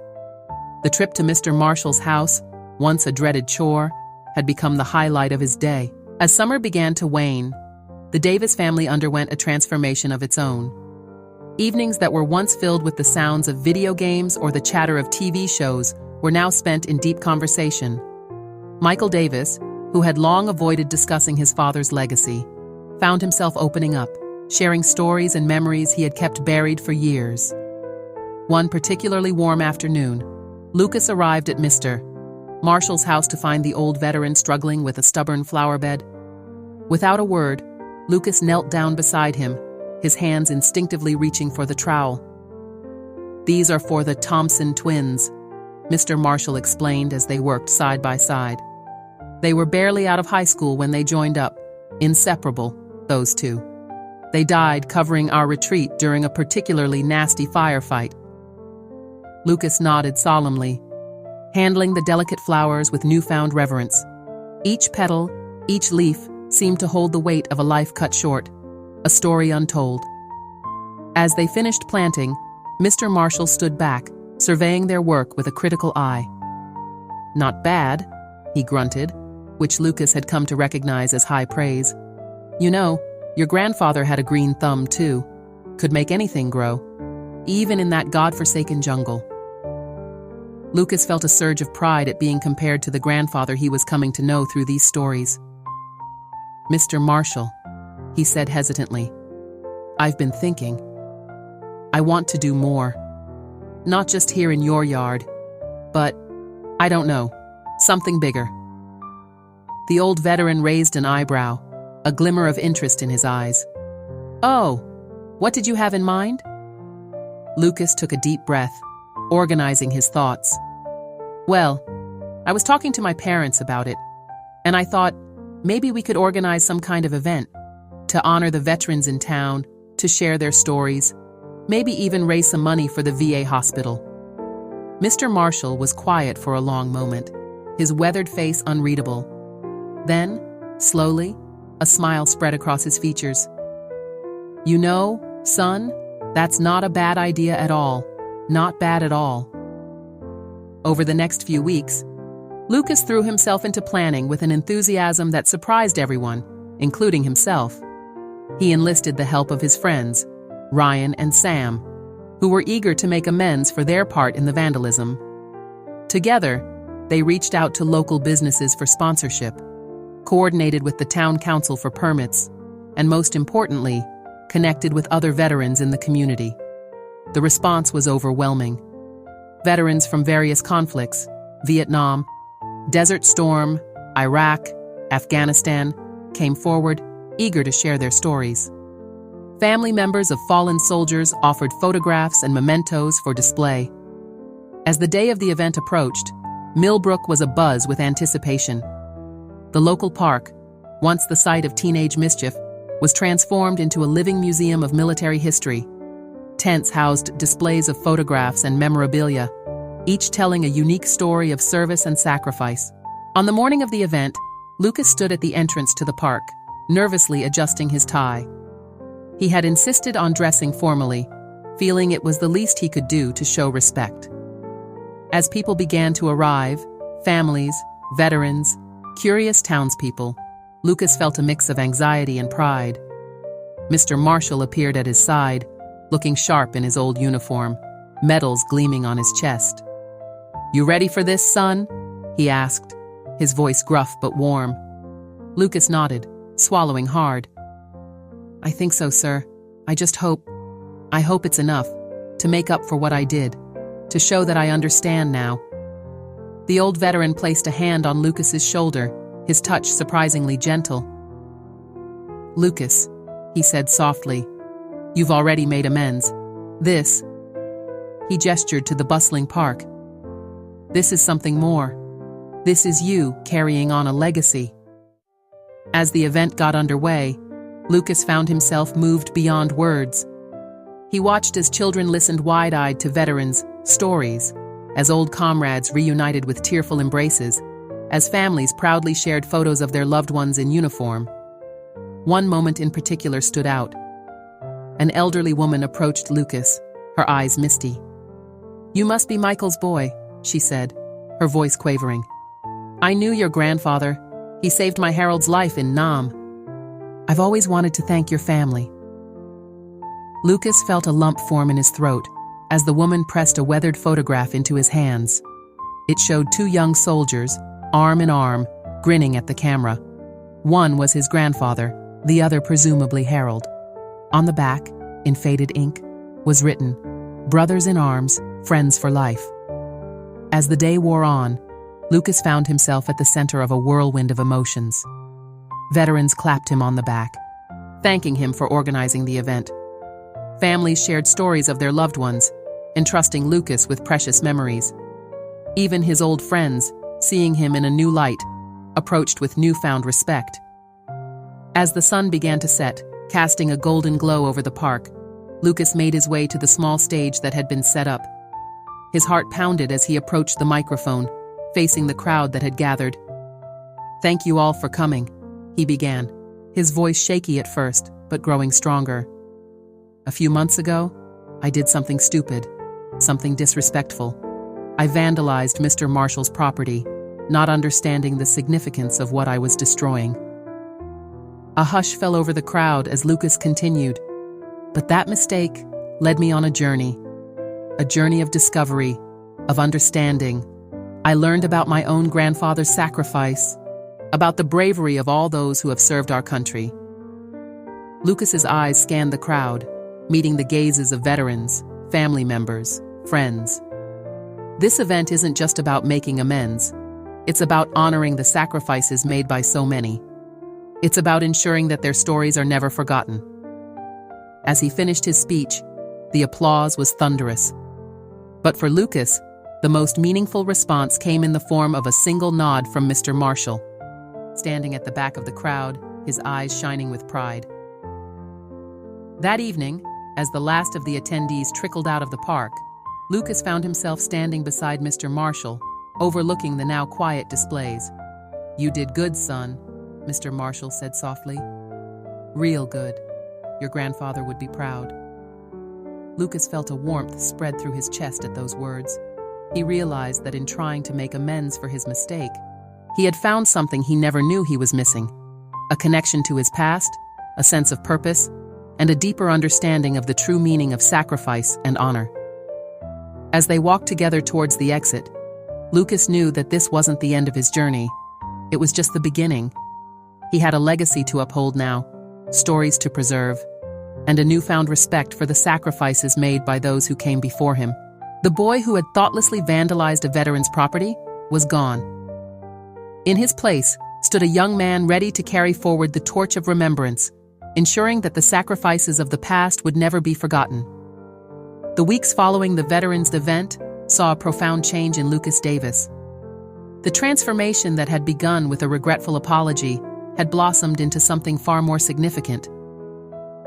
The trip to Mr. Marshall's house, once a dreaded chore, had become the highlight of his day. As summer began to wane, the Davis family underwent a transformation of its own. Evenings that were once filled with the sounds of video games or the chatter of TV shows were now spent in deep conversation. Michael Davis, who had long avoided discussing his father's legacy, found himself opening up, sharing stories and memories he had kept buried for years. One particularly warm afternoon, Lucas arrived at Mr. Marshall's house to find the old veteran struggling with a stubborn flower bed. Without a word, Lucas knelt down beside him, his hands instinctively reaching for the trowel. "These are for the Thompson twins," Mr. Marshall explained as they worked side by side. "They were barely out of high school when they joined up, inseparable, those two. They died covering our retreat during a particularly nasty firefight." Lucas nodded solemnly, handling the delicate flowers with newfound reverence. Each petal, each leaf, seemed to hold the weight of a life cut short, a story untold. As they finished planting, Mr. Marshall stood back, surveying their work with a critical eye. "Not bad," he grunted, which Lucas had come to recognize as high praise. "You know, your grandfather had a green thumb too. Could make anything grow, even in that godforsaken jungle." Lucas felt a surge of pride at being compared to the grandfather he was coming to know through these stories. "Mr. Marshall," he said hesitantly, "I've been thinking. I want to do more. Not just here in your yard, but, I don't know, something bigger." The old veteran raised an eyebrow, a glimmer of interest in his eyes. "Oh, what did you have in mind?" Lucas took a deep breath, organizing his thoughts. "Well, I was talking to my parents about it, and I thought maybe we could organize some kind of event to honor the veterans in town, to share their stories, maybe even raise some money for the VA hospital." Mr. Marshall was quiet for a long moment, his weathered face unreadable. Then, slowly, a smile spread across his features. "You know, son, that's not a bad idea at all. Not bad at all." Over the next few weeks, Lucas threw himself into planning with an enthusiasm that surprised everyone, including himself. He enlisted the help of his friends, Ryan and Sam, who were eager to make amends for their part in the vandalism. Together, they reached out to local businesses for sponsorship, coordinated with the town council for permits, and most importantly, connected with other veterans in the community. The response was overwhelming. Veterans from various conflicts, Vietnam, Desert Storm, Iraq, Afghanistan, came forward, eager to share their stories. Family members of fallen soldiers offered photographs and mementos for display. As the day of the event approached, Millbrook was abuzz with anticipation. The local park, once the site of teenage mischief, was transformed into a living museum of military history. Tents housed displays of photographs and memorabilia, each telling a unique story of service and sacrifice. On the morning of the event, Lucas stood at the entrance to the park, nervously adjusting his tie. He had insisted on dressing formally, feeling it was the least he could do to show respect. As people began to arrive, families, veterans, curious townspeople, Lucas felt a mix of anxiety and pride. Mr. Marshall appeared at his side, looking sharp in his old uniform, medals gleaming on his chest. "You ready for this, son?" he asked, his voice gruff but warm. Lucas nodded, swallowing hard. "I think so, sir. I hope it's enough to make up for what I did, to show that I understand now." The old veteran placed a hand on Lucas's shoulder, his touch surprisingly gentle. "Lucas," he said softly, "you've already made amends. This," he gestured to the bustling park, "this is something more. This is you carrying on a legacy." As the event got underway, Lucas found himself moved beyond words. He watched as children listened wide-eyed to veterans' stories, as old comrades reunited with tearful embraces, as families proudly shared photos of their loved ones in uniform. One moment in particular stood out. An elderly woman approached Lucas, her eyes misty. "You must be Michael's boy," she said, her voice quavering. "I knew your grandfather. He saved my Harold's life in Nam. I've always wanted to thank your family." Lucas felt a lump form in his throat as the woman pressed a weathered photograph into his hands. It showed two young soldiers, arm in arm, grinning at the camera. One was his grandfather, the other presumably Harold. On the back, in faded ink, was written, "Brothers in arms, friends for life." As the day wore on, Lucas found himself at the center of a whirlwind of emotions. Veterans clapped him on the back, thanking him for organizing the event. Families shared stories of their loved ones, entrusting Lucas with precious memories. Even his old friends, seeing him in a new light, approached with newfound respect. As the sun began to set, casting a golden glow over the park, Lucas made his way to the small stage that had been set up. His heart pounded as he approached the microphone, facing the crowd that had gathered. "Thank you all for coming," he began, his voice shaky at first, but growing stronger. "A few months ago, I did something stupid, something disrespectful. I vandalized Mr. Marshall's property, not understanding the significance of what I was destroying." A hush fell over the crowd as Lucas continued. "But that mistake led me on a journey of discovery, of understanding. I learned about my own grandfather's sacrifice, about the bravery of all those who have served our country." Lucas's eyes scanned the crowd, meeting the gazes of veterans, family members, friends. This event isn't just about making amends. It's about honoring the sacrifices made by so many. It's about ensuring that their stories are never forgotten. As he finished his speech, the applause was thunderous. But for Lucas, the most meaningful response came in the form of a single nod from Mr. Marshall, standing at the back of the crowd, his eyes shining with pride. That evening, as the last of the attendees trickled out of the park, Lucas found himself standing beside Mr. Marshall, overlooking the now quiet displays. "You did good, son," Mr. Marshall said softly. "Real good. Your grandfather would be proud." Lucas felt a warmth spread through his chest at those words. He realized that in trying to make amends for his mistake, he had found something he never knew he was missing: a connection to his past, a sense of purpose, and a deeper understanding of the true meaning of sacrifice and honor. As they walked together towards the exit, Lucas knew that this wasn't the end of his journey. It was just the beginning. He had a legacy to uphold now, stories to preserve, and a newfound respect for the sacrifices made by those who came before him. The boy who had thoughtlessly vandalized a veteran's property was gone. In his place stood a young man ready to carry forward the torch of remembrance, ensuring that the sacrifices of the past would never be forgotten. The weeks following the veterans' event saw a profound change in Lucas Davis. The transformation that had begun with a regretful apology had blossomed into something far more significant.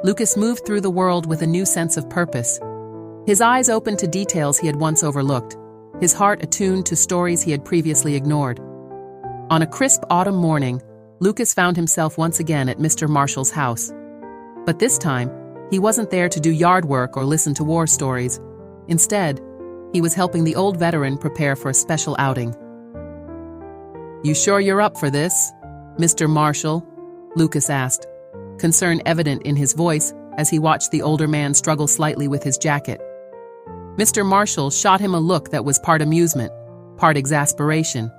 Lucas moved through the world with a new sense of purpose, His eyes opened to details he had once overlooked, his heart attuned to stories he had previously ignored. On a crisp autumn morning, Lucas found himself once again at Mr. Marshall's house. But this time, he wasn't there to do yard work or listen to war stories. Instead, he was helping the old veteran prepare for a special outing. "You sure you're up for this, Mr. Marshall?" Lucas asked, concern evident in his voice as he watched the older man struggle slightly with his jacket. Mr. Marshall shot him a look that was part amusement, part exasperation.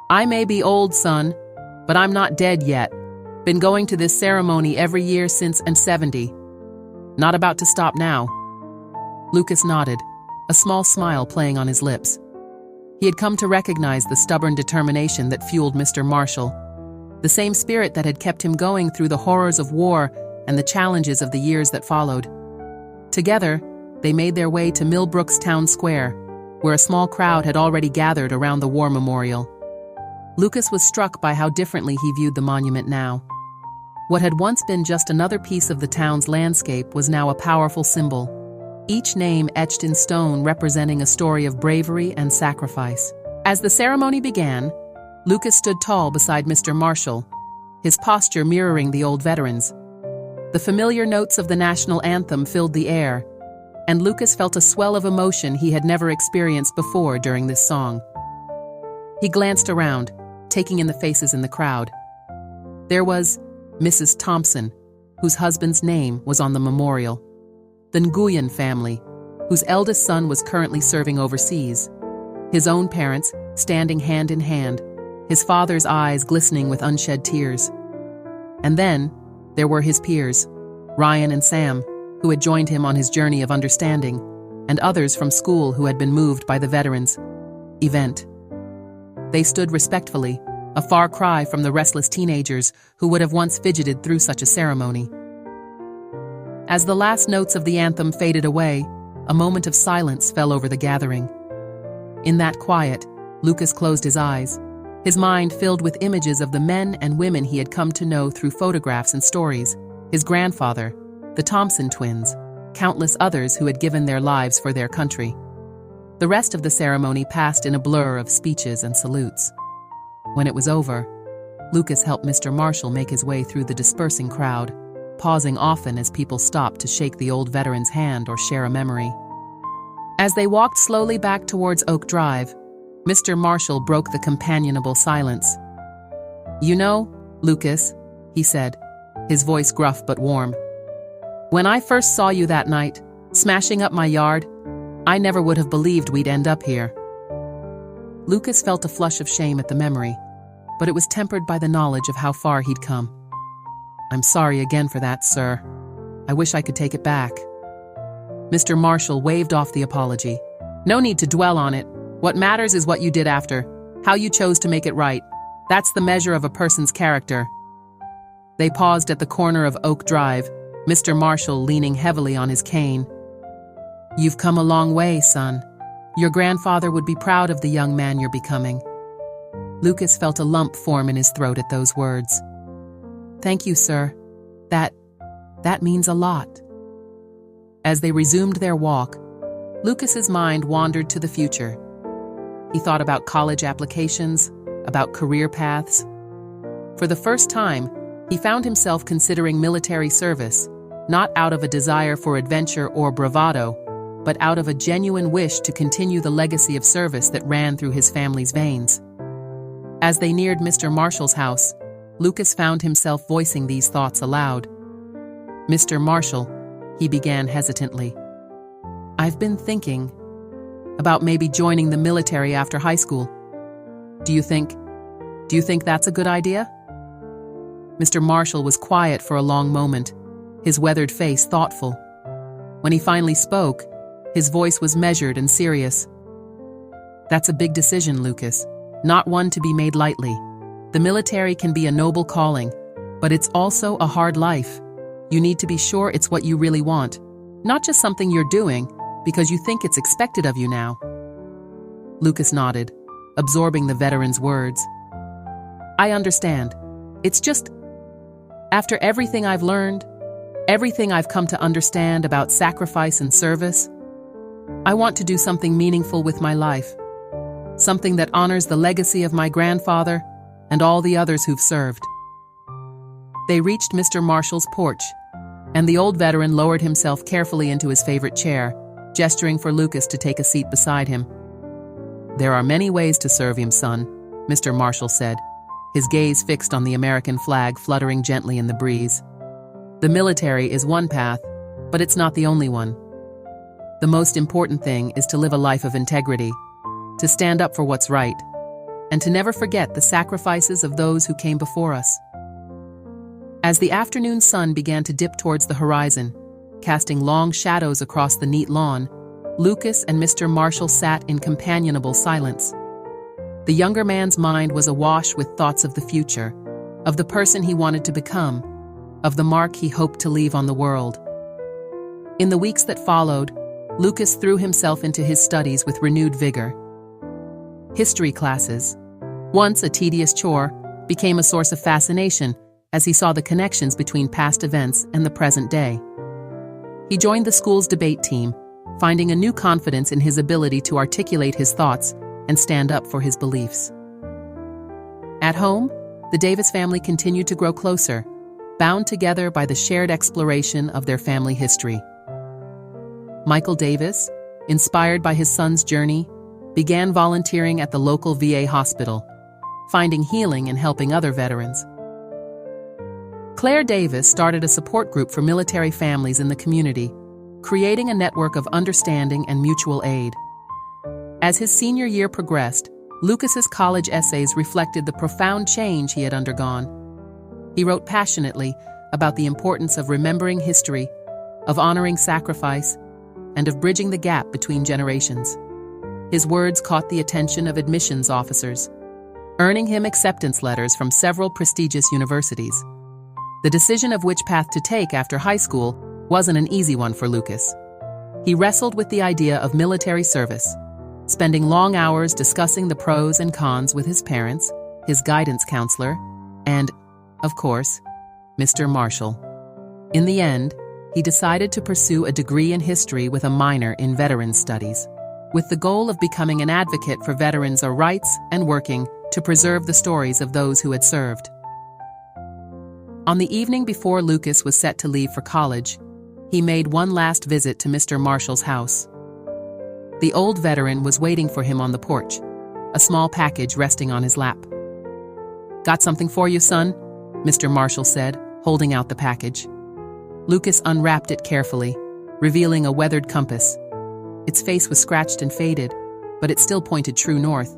"I may be old, son, but I'm not dead yet. Been going to this ceremony every year since I'm 70. Not about to stop now." Lucas nodded, a small smile playing on his lips. He had come to recognize the stubborn determination that fueled Mr. Marshall, the same spirit that had kept him going through the horrors of war and the challenges of the years that followed. Together, they made their way to Millbrook's town square, where a small crowd had already gathered around the war memorial. Lucas was struck by how differently he viewed the monument now. What had once been just another piece of the town's landscape was now a powerful symbol, each name etched in stone representing a story of bravery and sacrifice. As the ceremony began, Lucas stood tall beside Mr. Marshall, his posture mirroring the old veteran's. The familiar notes of the national anthem filled the air, and Lucas felt a swell of emotion he had never experienced before during this song. He glanced around, taking in the faces in the crowd. There was Mrs. Thompson, whose husband's name was on the memorial. The Nguyen family, whose eldest son was currently serving overseas. His own parents, standing hand in hand, his father's eyes glistening with unshed tears. And then, there were his peers, Ryan and Sam, who had joined him on his journey of understanding, and others from school who had been moved by the veterans' event. They stood respectfully, a far cry from the restless teenagers who would have once fidgeted through such a ceremony. As the last notes of the anthem faded away, a moment of silence fell over the gathering. In that quiet, Lucas closed his eyes, his mind filled with images of the men and women he had come to know through photographs and stories, his grandfather, the Thompson twins, countless others who had given their lives for their country. The rest of the ceremony passed in a blur of speeches and salutes. When it was over, Lucas helped Mr. Marshall make his way through the dispersing crowd, pausing often as people stopped to shake the old veteran's hand or share a memory. As they walked slowly back towards Oak Drive, Mr. Marshall broke the companionable silence. "You know, Lucas," he said, his voice gruff but warm, "when I first saw you that night, smashing up my yard, I never would have believed we'd end up here." Lucas felt a flush of shame at the memory, but it was tempered by the knowledge of how far he'd come. "I'm sorry again for that, sir. I wish I could take it back." Mr. Marshall waved off the apology. "No need to dwell on it. What matters is what you did after, how you chose to make it right. That's the measure of a person's character." They paused at the corner of Oak Drive, Mr. Marshall leaning heavily on his cane. "You've come a long way, son. Your grandfather would be proud of the young man you're becoming." Lucas felt a lump form in his throat at those words. "Thank you, sir. That means a lot." As they resumed their walk, Lucas's mind wandered to the future. He thought about college applications, about career paths. For the first time, he found himself considering military service, not out of a desire for adventure or bravado, but out of a genuine wish to continue the legacy of service that ran through his family's veins. As they neared Mr. Marshall's house, Lucas found himself voicing these thoughts aloud. "Mr. Marshall," he began hesitantly, "I've been thinking about maybe joining the military after high school. Do you think that's a good idea?" Mr. Marshall was quiet for a long moment, his weathered face thoughtful. When he finally spoke, his voice was measured and serious. "That's a big decision, Lucas, not one to be made lightly. The military can be a noble calling, but it's also a hard life. You need to be sure it's what you really want, not just something you're doing because you think it's expected of you now." Lucas nodded, absorbing the veteran's words. "I understand. It's just, after everything I've learned, everything I've come to understand about sacrifice and service, I want to do something meaningful with my life. Something that honors the legacy of my grandfather and all the others who've served. They reached Mr. Marshall's porch, and the old veteran lowered himself carefully into his favorite chair, gesturing for Lucas to take a seat beside him. "There are many ways to serve him, son," Mr. Marshall said, his gaze fixed on the American flag fluttering gently in the breeze. "The military is one path, but it's not the only one. The most important thing is to live a life of integrity, to stand up for what's right, and to never forget the sacrifices of those who came before us." As the afternoon sun began to dip towards the horizon, casting long shadows across the neat lawn, Lucas and Mr. Marshall sat in companionable silence. The younger man's mind was awash with thoughts of the future, of the person he wanted to become, of the mark he hoped to leave on the world. In the weeks that followed, Lucas threw himself into his studies with renewed vigor. History classes, once a tedious chore, became a source of fascination as he saw the connections between past events and the present day. He joined the school's debate team, finding a new confidence in his ability to articulate his thoughts and stand up for his beliefs. At home, the Davis family continued to grow closer, bound together by the shared exploration of their family history. Michael Davis, inspired by his son's journey, began volunteering at the local VA hospital, finding healing in helping other veterans. Claire Davis started a support group for military families in the community, creating a network of understanding and mutual aid. As his senior year progressed, Lucas's college essays reflected the profound change he had undergone. He wrote passionately about the importance of remembering history, of honoring sacrifice, and of bridging the gap between generations. His words caught the attention of admissions officers, earning him acceptance letters from several prestigious universities. The decision of which path to take after high school wasn't an easy one for Lucas. He wrestled with the idea of military service, spending long hours discussing the pros and cons with his parents, his guidance counselor, and, of course, Mr. Marshall. In the end, he decided to pursue a degree in history with a minor in veterans studies, with the goal of becoming an advocate for veterans' rights and working to preserve the stories of those who had served. On the evening before Lucas was set to leave for college, he made one last visit to Mr. Marshall's house. The old veteran was waiting for him on the porch, a small package resting on his lap. "Got something for you, son?" Mr. Marshall said, holding out the package. Lucas unwrapped it carefully, revealing a weathered compass. Its face was scratched and faded, but it still pointed true north.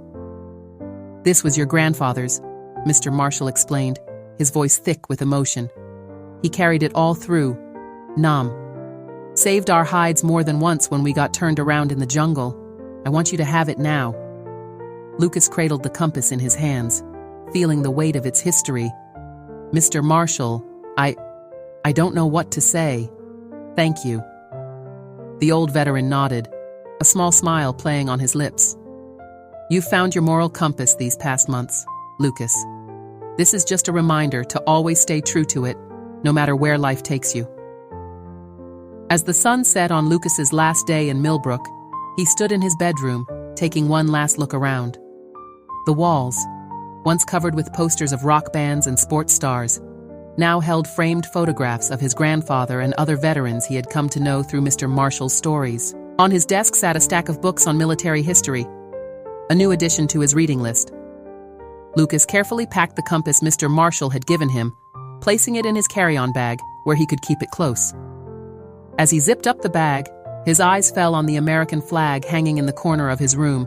"This was your grandfather's," Mr. Marshall explained, his voice thick with emotion. "He carried it all through. Nam. Saved our hides more than once when we got turned around in the jungle. I want you to have it now." Lucas cradled the compass in his hands, feeling the weight of its history. "Mr. Marshall, I don't know what to say. Thank you." The old veteran nodded, a small smile playing on his lips. "You've found your moral compass these past months, Lucas. This is just a reminder to always stay true to it, no matter where life takes you." As the sun set on Lucas's last day in Millbrook, he stood in his bedroom, taking one last look around. The walls, once covered with posters of rock bands and sports stars, now held framed photographs of his grandfather and other veterans he had come to know through Mr. Marshall's stories. On his desk sat a stack of books on military history, a new addition to his reading list. Lucas carefully packed the compass Mr. Marshall had given him, placing it in his carry-on bag, where he could keep it close. As he zipped up the bag, his eyes fell on the American flag hanging in the corner of his room,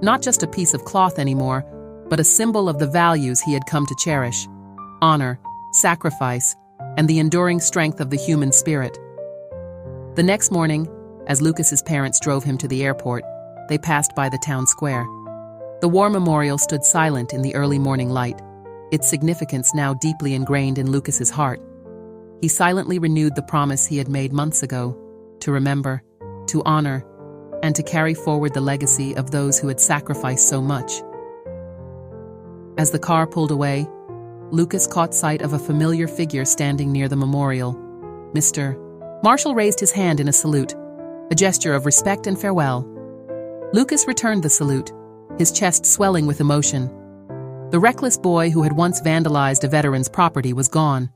not just a piece of cloth anymore, but a symbol of the values he had come to cherish: honor, sacrifice, and the enduring strength of the human spirit. The next morning, as Lucas's parents drove him to the airport, they passed by the town square. The war memorial stood silent in the early morning light, its significance now deeply ingrained in Lucas's heart. He silently renewed the promise he had made months ago, to remember, to honor, and to carry forward the legacy of those who had sacrificed so much. As the car pulled away, Lucas caught sight of a familiar figure standing near the memorial. Mr. Marshall raised his hand in a salute, a gesture of respect and farewell. Lucas returned the salute, his chest swelling with emotion. The reckless boy who had once vandalized a veteran's property was gone.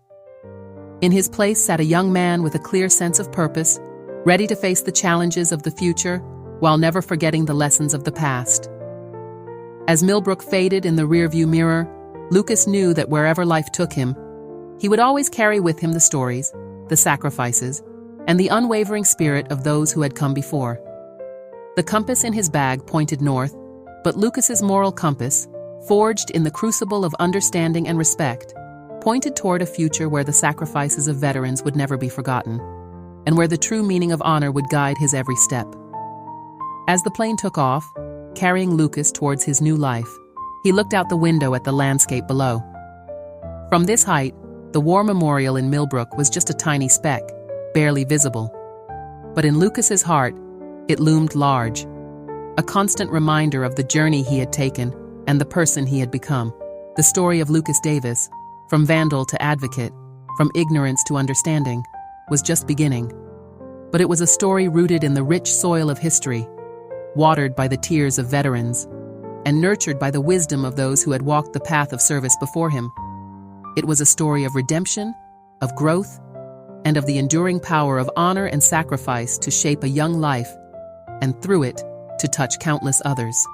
In his place sat a young man with a clear sense of purpose, ready to face the challenges of the future while never forgetting the lessons of the past. As Millbrook faded in the rearview mirror, Lucas knew that wherever life took him, he would always carry with him the stories, the sacrifices, and the unwavering spirit of those who had come before. The compass in his bag pointed north, but Lucas's moral compass, forged in the crucible of understanding and respect, pointed toward a future where the sacrifices of veterans would never be forgotten, and where the true meaning of honor would guide his every step. As the plane took off, carrying Lucas towards his new life, he looked out the window at the landscape below. From this height, the war memorial in Millbrook was just a tiny speck, barely visible. But in Lucas's heart, it loomed large, a constant reminder of the journey he had taken and the person he had become. The story of Lucas Davis, from vandal to advocate, from ignorance to understanding, was just beginning. But it was a story rooted in the rich soil of history, watered by the tears of veterans, and nurtured by the wisdom of those who had walked the path of service before him. It was a story of redemption, of growth, and of the enduring power of honor and sacrifice to shape a young life, and through it, to touch countless others.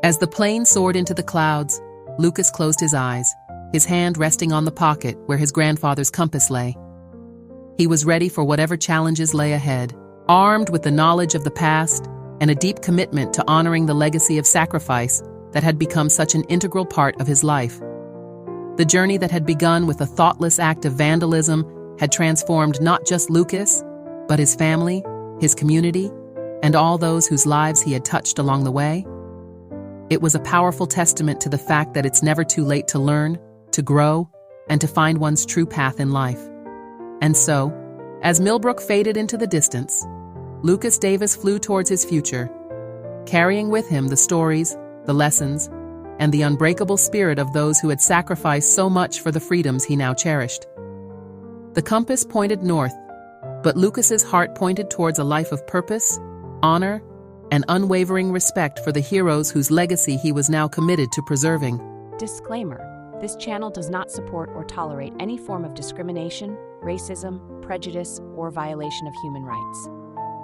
As the plane soared into the clouds, Lucas closed his eyes, his hand resting on the pocket where his grandfather's compass lay. He was ready for whatever challenges lay ahead, armed with the knowledge of the past and a deep commitment to honoring the legacy of sacrifice that had become such an integral part of his life. The journey that had begun with a thoughtless act of vandalism had transformed not just Lucas, but his family, his community, and all those whose lives he had touched along the way. It was a powerful testament to the fact that it's never too late to learn, to grow, and to find one's true path in life. And so, as Millbrook faded into the distance, Lucas Davis flew towards his future, carrying with him the stories, the lessons, and the unbreakable spirit of those who had sacrificed so much for the freedoms he now cherished. The compass pointed north, but Lucas's heart pointed towards a life of purpose, honor, and unwavering respect for the heroes whose legacy he was now committed to preserving. Disclaimer: this channel does not support or tolerate any form of discrimination, racism, prejudice, or violation of human rights.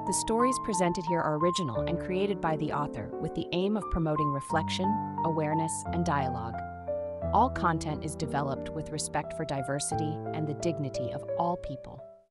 The stories presented here are original and created by the author with the aim of promoting reflection, awareness, and dialogue. All content is developed with respect for diversity and the dignity of all people.